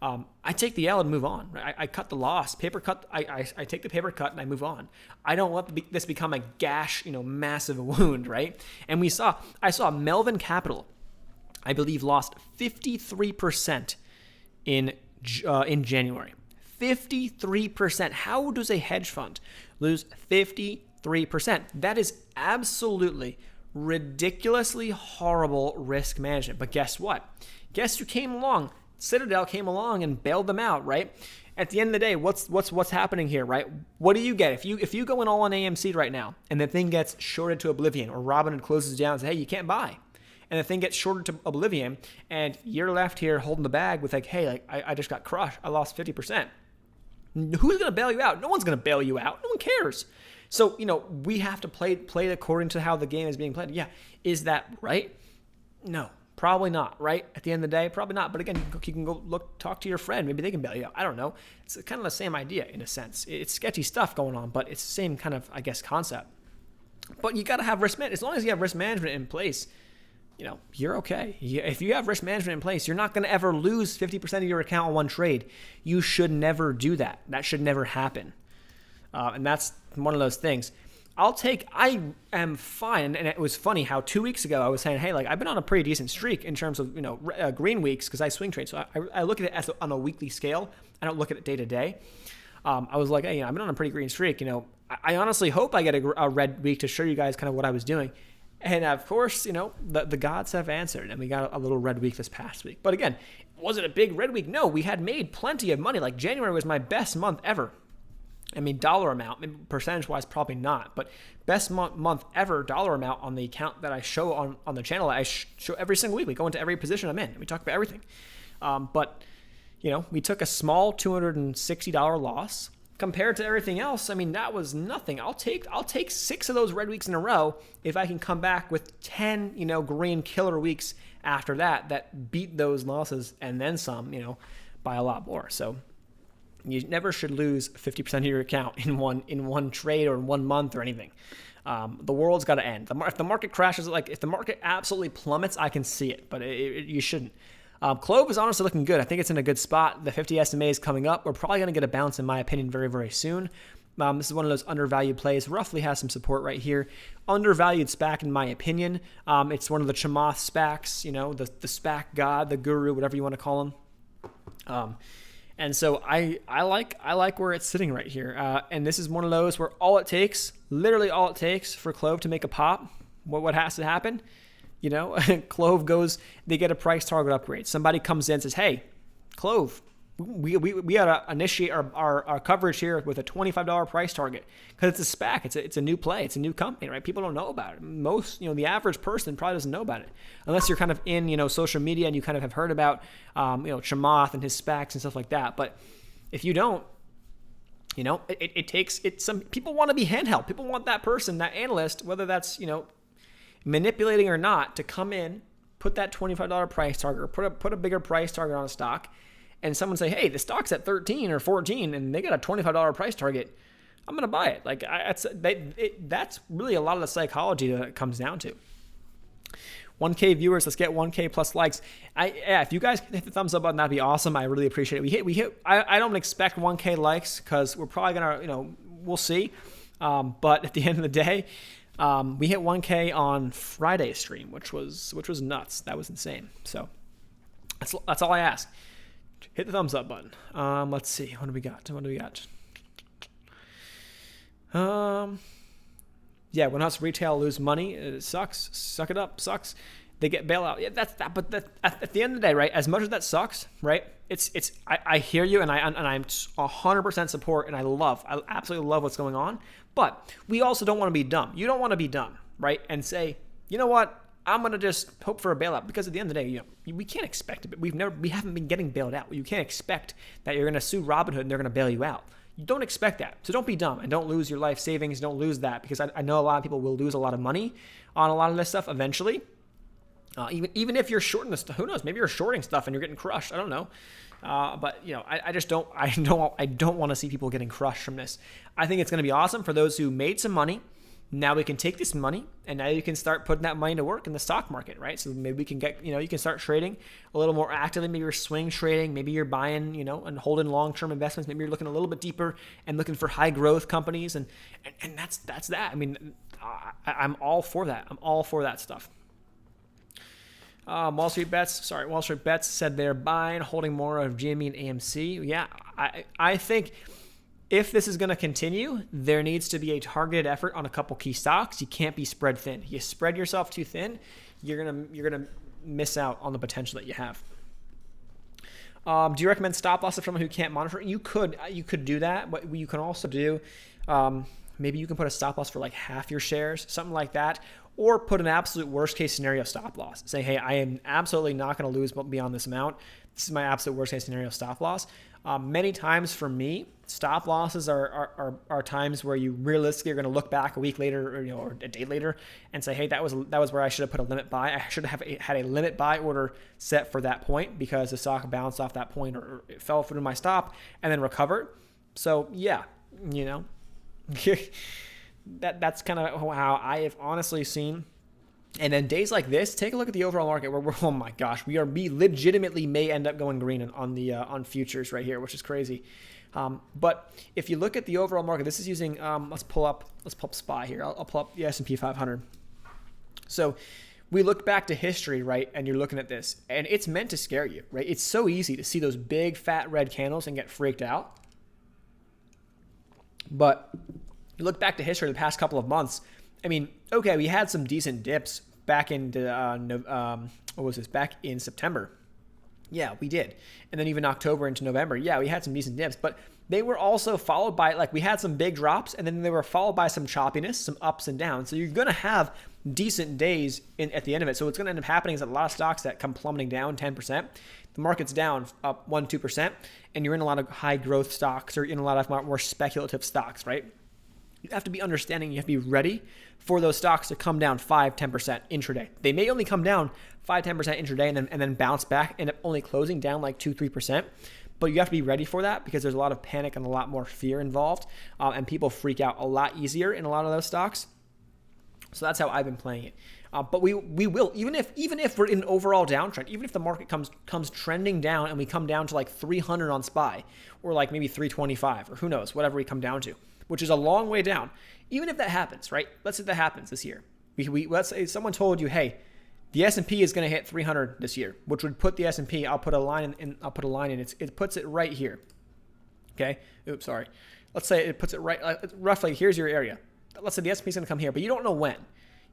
I take the L and move on. Right? I cut the loss, paper cut. I take the paper cut and I move on. I don't let this become a gash, massive wound, right? And I saw Melvin Capital, I believe, lost 53% in January. 53%. How does a hedge fund lose 53%? That is absolutely ridiculously horrible risk management. But guess what? Guess who came along? Citadel came along and bailed them out, right? At the end of the day, what's happening here, right? What do you get if you go in all on AMC right now and the thing gets shorted to oblivion, or Robinhood closes down and says, hey, you can't buy, and the thing gets shorted to oblivion, and you're left here holding the bag with like, hey, like I just got crushed, I lost 50%. Who's gonna bail you out? No one's gonna bail you out. No one cares. So we have to play according to how the game is being played. Yeah, is that right? No. Probably not, right? At the end of the day, probably not. But again, you can go talk to your friend. Maybe they can bail you out. I don't know. It's kind of the same idea in a sense. It's sketchy stuff going on, but it's the same kind of, I guess, concept. But you got to have risk management. As long as you have risk management in place, you're okay. If you have risk management in place, you're not going to ever lose 50% of your account on one trade. You should never do that. That should never happen. And that's one of those things. I am fine. And it was funny how 2 weeks ago I was saying, hey, like I've been on a pretty decent streak in terms of, green weeks because I swing trade. So I look at it on a weekly scale. I don't look at it day to day. I was like, hey, I've been on a pretty green streak. I honestly hope I get a red week to show you guys kind of what I was doing. And of course, the gods have answered, and we got a little red week this past week. But again, was it a big red week? No, we had made plenty of money. Like January was my best month ever. I mean, dollar amount, maybe percentage-wise, probably not, but best month ever dollar amount on the account that I show on the channel. I show every single week. We go into every position I'm in, and we talk about everything. But we took a small $260 loss compared to everything else. I mean, that was nothing. I'll take 6 of those red weeks in a row if I can come back with 10, green killer weeks after that beat those losses and then some, by a lot more. So you never should lose 50% of your account in one trade or in 1 month or anything. The world's got to end. If the market crashes, like if the market absolutely plummets, I can see it, but you shouldn't. Clove is honestly looking good. I think it's in a good spot. The 50 SMA is coming up. We're probably going to get a bounce, in my opinion, very, very soon. This is one of those undervalued plays. Roughly has some support right here. Undervalued SPAC, in my opinion. It's one of the Chamath SPACs, the SPAC god, the guru, whatever you want to call him. And so I like where it's sitting right here. And this is one of those where literally all it takes for Clove to make a pop. What has to happen? Clove they get a price target upgrade. Somebody comes in and says, hey, Clove, we got to initiate our coverage here with a $25 price target, because it's a SPAC. It's a new play. It's a new company, right? People don't know about it. Most, the average person probably doesn't know about it unless you're kind of in, social media and you kind of have heard about, Chamath and his SPACs and stuff like that. But if you don't, it takes some people want to be handheld. People want that person, that analyst, whether that's, manipulating or not, to come in, put that $25 price target, or put a bigger price target on a stock, and someone say, hey, the stock's at 13 or 14 and they got a $25 price target, I'm going to buy it. Like that's really a lot of the psychology that it comes down to. 1K viewers, let's get 1K plus likes. If you guys can hit the thumbs up button, that'd be awesome. I really appreciate it. We hit. I don't expect 1K likes because we're probably gonna, we'll see. But at the end of the day, we hit 1K on Friday's stream, which was nuts. That was insane. So that's all I ask. Hit the thumbs up button. Let's see. What do we got? Yeah, when us retail lose money, it sucks. Suck it up. Sucks. They get bailout. Yeah, that's that. But at the end of the day, right? As much as that sucks, right? I hear you, and I'm 100% support, and I absolutely love what's going on. But we also don't want to be dumb. You don't want to be dumb, right? And say, you know what? I'm gonna just hope for a bailout, because at the end of the day, we can't expect it. But we haven't been getting bailed out. You can't expect that you're gonna sue Robinhood and they're gonna bail you out. You don't expect that. So don't be dumb and don't lose your life savings. Don't lose that, because I know a lot of people will lose a lot of money on a lot of this stuff eventually. Even if you're shorting this stuff, who knows? Maybe you're shorting stuff and you're getting crushed. I don't know. But I just don't. I don't want to see people getting crushed from this. I think it's going to be awesome for those who made some money. Now we can take this money and now you can start putting that money to work in the stock market, right? So maybe we can get, you can start trading a little more actively. Maybe you're swing trading. Maybe you're buying, and holding long-term investments. Maybe you're looking a little bit deeper and looking for high growth companies. And that's that. I mean, I'm all for that. I'm all for that stuff. Wall Street Bets said they're buying, holding more of GME and AMC. Yeah, I think if this is going to continue, there needs to be a targeted effort on a couple key stocks. You can't be spread thin. You spread yourself too thin, you're gonna miss out on the potential that you have. Do you recommend stop loss for someone who can't monitor? You could do that. What you can also do, maybe you can put a stop loss for like half your shares, something like that. Or put an absolute worst case scenario stop loss. Say, hey, I am absolutely not going to lose beyond this amount. This is my absolute worst case scenario stop loss. Many times for me, stop losses are times where you realistically are going to look back a week later, or a day later, and say, hey, that was where I should have put a limit buy. I should have had a limit buy order set for that point, because the stock bounced off that point or it fell through my stop and then recovered. So yeah, that's kind of how I have honestly seen. And then days like this, take a look at the overall market where oh my gosh, we legitimately may end up going green on futures right here, which is crazy. But if you look at the overall market, this is using let's pull up SPY here. I'll pull up the S&P 500. So we look back to history, right? And you're looking at this, and it's meant to scare you, right? It's so easy to see those big fat red candles and get freaked out. But you look back to history the past couple of months. I mean, okay, we had some decent dips back into back in September. Yeah, we did. And then even October into November, yeah, we had some decent dips, but they were also followed by, like, we had some big drops, and then they were followed by some choppiness, some ups and downs. So you're going to have decent days at the end of it. So what's going to end up happening is that a lot of stocks that come plummeting down 10%, the market's down up 1-2%, and you're in a lot of high growth stocks or in a lot of more speculative stocks, right? You have to be understanding, you have to be ready for those stocks to come down 5-10% intraday. They may only come down 5-10% intraday and then bounce back, end up only closing down like 2-3%. But you have to be ready for that, because there's a lot of panic and a lot more fear involved, and people freak out a lot easier in a lot of those stocks. So that's how I've been playing it. But we will, even if we're in an overall downtrend, even if the market comes trending down and we come down to like 300 on SPY or like maybe 325 or who knows, whatever we come down to, which is a long way down. Even if that happens, right? Let's say that happens this year. Let's say someone told you, hey, the S&P is going to hit 300 this year, which would put the S&P. I'll put a line in. It puts it right here. Okay. Oops, sorry. Let's say it puts it right. Roughly, here's your area. Let's say the S&P is going to come here, but you don't know when.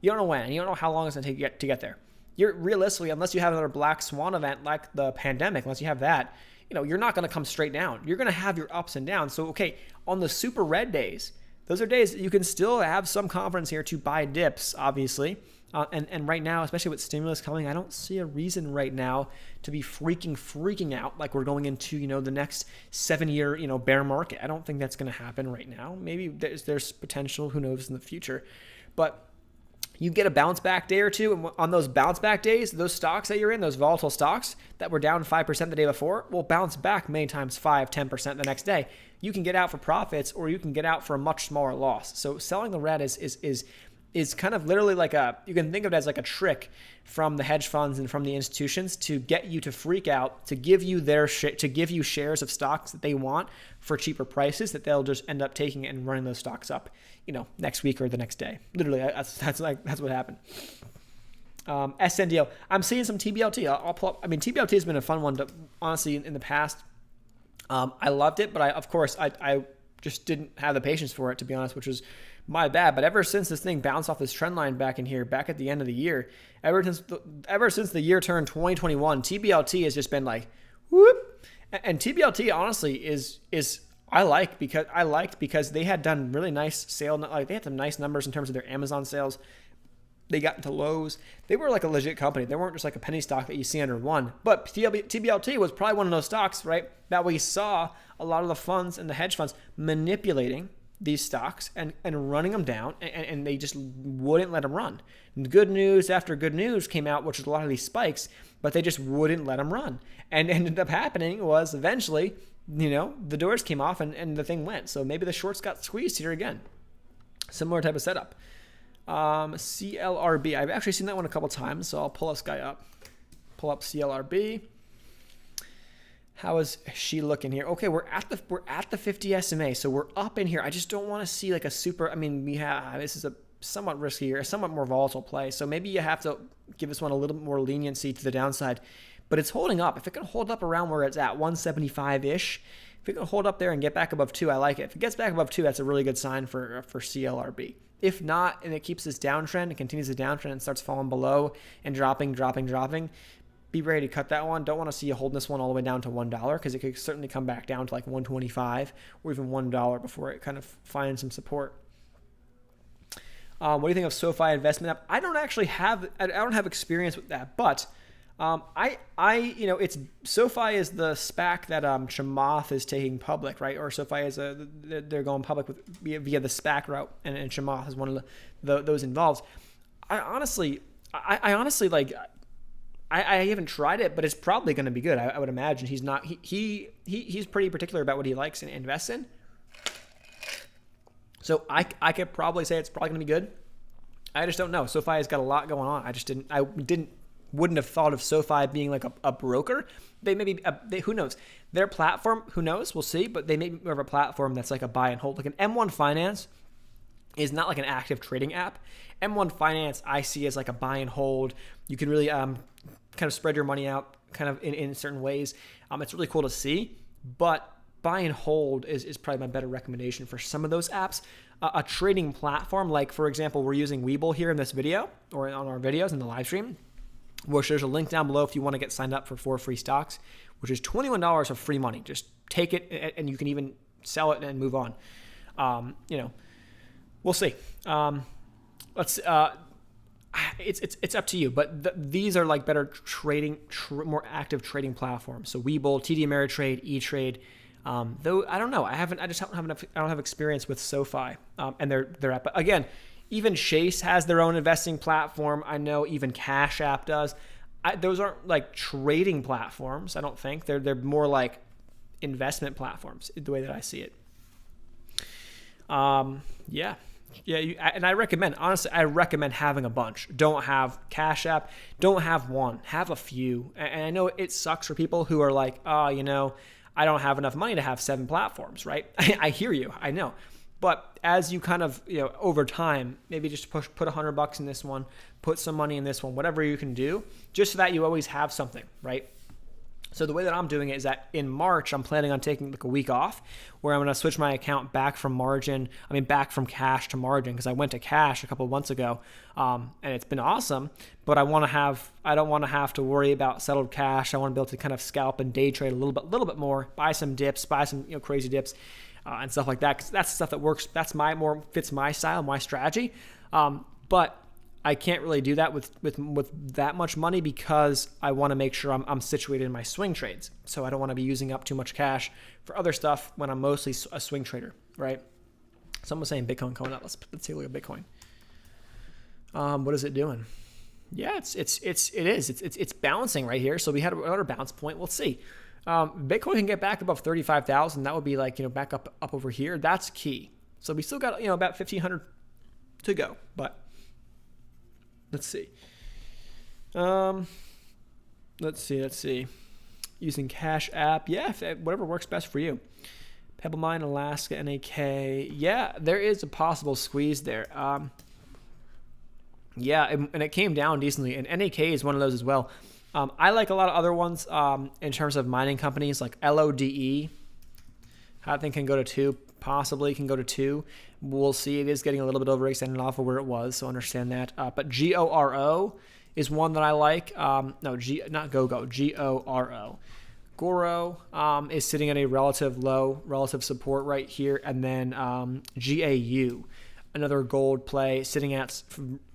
You don't know when. You don't know how long it's going to take to get there. You're realistically, unless you have another black swan event like the pandemic, unless you have that, you're not going to come straight down. You're going to have your ups and downs. So, okay, on the super red days, those are days that you can still have some confidence here to buy dips, obviously. And right now, especially with stimulus coming, I don't see a reason right now to be freaking out like we're going into, the next 7-year, bear market. I don't think that's going to happen right now. Maybe there's potential, who knows, in the future. But you get a bounce back day or two, and on those bounce back days, those stocks that you're in, those volatile stocks that were down 5% the day before, will bounce back many times 5-10% the next day. You can get out for profits, or you can get out for a much smaller loss. So selling the red is kind of literally like you can think of it as like a trick from the hedge funds and from the institutions to get you to freak out, to give you shares of stocks that they want for cheaper prices that they'll just end up taking and running those stocks up, next week or the next day. Literally, that's what happened. SNDL. I'm seeing some TBLT. I'll pull up. I mean, TBLT has been a fun one to honestly in the past. I loved it, but I just didn't have the patience for it, to be honest, which was my bad. But ever since this thing bounced off this trend line back in here, back at the end of the year, ever since the year turned 2021, TBLT has just been like, whoop. And TBLT honestly is I liked because they had done really nice sale, like they had some nice numbers in terms of their Amazon sales. They got into lows. They were like a legit company. They weren't just like a penny stock that you see under one. But TBLT was probably one of those stocks, right, that we saw a lot of the funds and the hedge funds manipulating these stocks and running them down, and they just wouldn't let them run. And good news after good news came out, which is a lot of these spikes, but they just wouldn't let them run. And ended up happening was eventually, the doors came off and the thing went. So maybe the shorts got squeezed here again. Similar type of setup. CLRB. I've actually seen that one a couple times, so I'll pull this guy up. Pull up CLRB. How is she looking here? Okay, we're at the 50 SMA, so we're up in here. I just don't want to see like a super. I mean, this is a somewhat riskier, a somewhat more volatile play. So maybe you have to give this one a little more leniency to the downside. But it's holding up. If it can hold up around where it's at, 175-ish, if it can hold up there and get back above 2, I like it. If it gets back above 2, that's a really good sign for CLRB. If not, and it keeps this downtrend and continues the downtrend and starts falling below and dropping, be ready to cut that one. Don't want to see you holding this one all the way down to $1 because it could certainly come back down to like $1.25 or even $1 before it kind of finds some support. What do you think of SoFi investment app? I don't have experience with that, but it's SoFi is the SPAC that Chamath is taking public, right? Or SoFi is they're going public via the SPAC route, and Chamath is one of those involved. I honestly haven't tried it, but it's probably going to be good. I would imagine he's pretty particular about what he likes and invests in. So I could probably say it's probably going to be good. I just don't know. SoFi has got a lot going on. I wouldn't have thought of SoFi being like a broker. They maybe who knows? Their platform, who knows? We'll see. But they may be more of a platform that's like a buy and hold. Like an M1 Finance is not like an active trading app. M1 Finance I see as like a buy and hold. You can really kind of spread your money out kind of in certain ways. It's really cool to see, but buy and hold is probably my better recommendation for some of those apps. A trading platform, like for example, we're using Webull here in this video or on our videos in the live stream, which there's a link down below if you want to get signed up for 4 free stocks, which is $21 of free money. Just take it and you can even sell it and move on. We'll see. It's up to you, but these are like better trading, more active trading platforms. So Webull, TD Ameritrade, E-Trade. Though I don't know, I don't have experience with SoFi and their app. But again, even Chase has their own investing platform. I know even Cash App does. Those aren't like trading platforms. I don't think they're more like investment platforms, the way that I see it. Yeah. Yeah, and I recommend, honestly, I recommend having a bunch. Don't have Cash App. Don't have one. Have a few. And I know it sucks for people who are like, oh, I don't have enough money to have 7 platforms, right? I hear you. I know. But as you kind of, over time, maybe just put $100 in this one, put some money in this one, whatever you can do, just so that you always have something, right? So the way that I'm doing it is that in March, I'm planning on taking like a week off where I'm going to switch my account back from cash to margin, because I went to cash a couple of months ago, and it's been awesome, but I don't want to have to worry about settled cash. I want to be able to kind of scalp and day trade a little bit more, buy some dips, buy some crazy dips, and stuff like that, because that's stuff that works. That's fits my style, my strategy. But I can't really do that with that much money, because I want to make sure I'm situated in my swing trades. So I don't want to be using up too much cash for other stuff when I'm mostly a swing trader, right? Someone was saying Bitcoin coming up. Let's take a look at Bitcoin. What is it doing? Yeah, it's bouncing right here. So we had another bounce point. We'll see. Bitcoin can get back above 35,000. That would be like back up over here. That's key. So we still got about 1,500 to go, but. Let's see. Let's see. Using Cash App. Yeah, whatever works best for you. Pebble Mine, Alaska, NAK. Yeah, there is a possible squeeze there. Yeah, and it came down decently. And NAK is one of those as well. I like a lot of other ones in terms of mining companies, like LODE. I think can go to 2. Possibly can go to 2. We'll see. It is getting a little bit overextended off of where it was, so understand that. But GORO is one that I like. Not GoGo, GORO. Goro is sitting at a relative support right here, and then GAU, another gold play, sitting at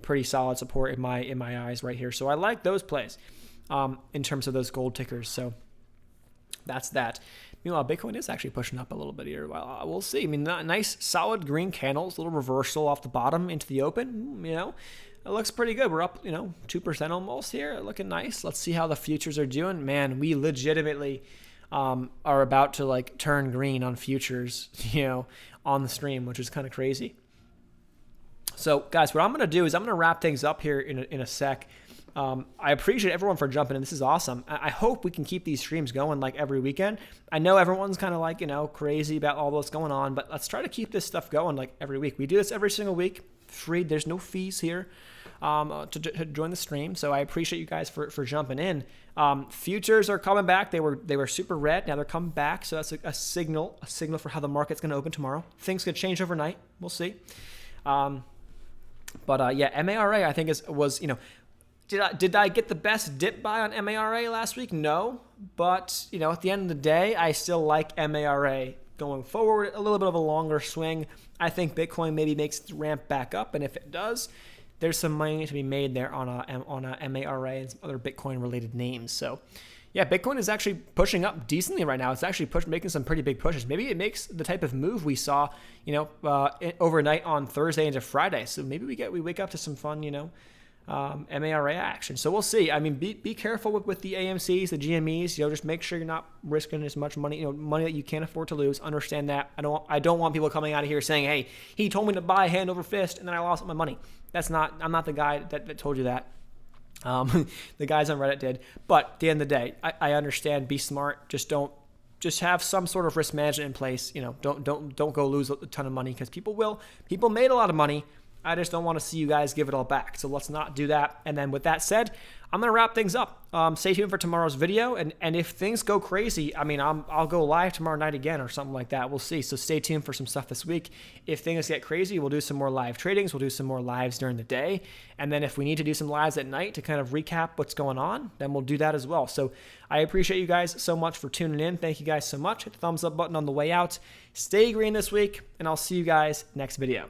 pretty solid support in my eyes right here. So I like those plays in terms of those gold tickers. So that's that. Meanwhile, Bitcoin is actually pushing up a little bit here. Well, we'll see. I mean, nice solid green candles, little reversal off the bottom into the open. It looks pretty good. We're up, 2% almost here. Looking nice. Let's see how the futures are doing. Man, we legitimately are about to turn green on futures, on the stream, which is kind of crazy. So, guys, what I'm going to do is I'm going to wrap things up here in a sec. I appreciate everyone for jumping in. This is awesome. I hope we can keep these streams going every weekend. I know everyone's kind of crazy about all that's going on, but let's try to keep this stuff going every week. We do this every single week. Free. There's no fees here to join the stream. So I appreciate you guys for jumping in. Futures are coming back. They were super red. Now they're coming back. So that's a signal for how the market's going to open tomorrow. Things could change overnight. We'll see. But MARA I think was. Did I get the best dip buy on MARA last week? No. But, at the end of the day, I still like MARA going forward. A little bit of a longer swing. I think Bitcoin maybe makes it ramp back up. And if it does, there's some money to be made there on a MARA and some other Bitcoin-related names. So, yeah, Bitcoin is actually pushing up decently right now. It's actually making some pretty big pushes. Maybe it makes the type of move we saw, overnight on Thursday into Friday. So maybe we wake up to some fun, MARA action. So we'll see. I mean, be careful with the AMCs, the GMEs. Just make sure you're not risking as much money, money that you can't afford to lose. Understand that. I don't want people coming out of here saying, "Hey, he told me to buy hand over fist, and then I lost my money." I'm not the guy that told you that. The guys on Reddit did. But at the end of the day, I understand. Be smart. Just have some sort of risk management in place. Don't go lose a ton of money, because people made a lot of money. I just don't want to see you guys give it all back. So let's not do that. And then with that said, I'm going to wrap things up. Stay tuned for tomorrow's video. And if things go crazy, I'll go live tomorrow night again or something like that. We'll see. So stay tuned for some stuff this week. If things get crazy, we'll do some more live tradings. We'll do some more lives during the day. And then if we need to do some lives at night to kind of recap what's going on, then we'll do that as well. So I appreciate you guys so much for tuning in. Thank you guys so much. Hit the thumbs up button on the way out. Stay green this week, and I'll see you guys next video.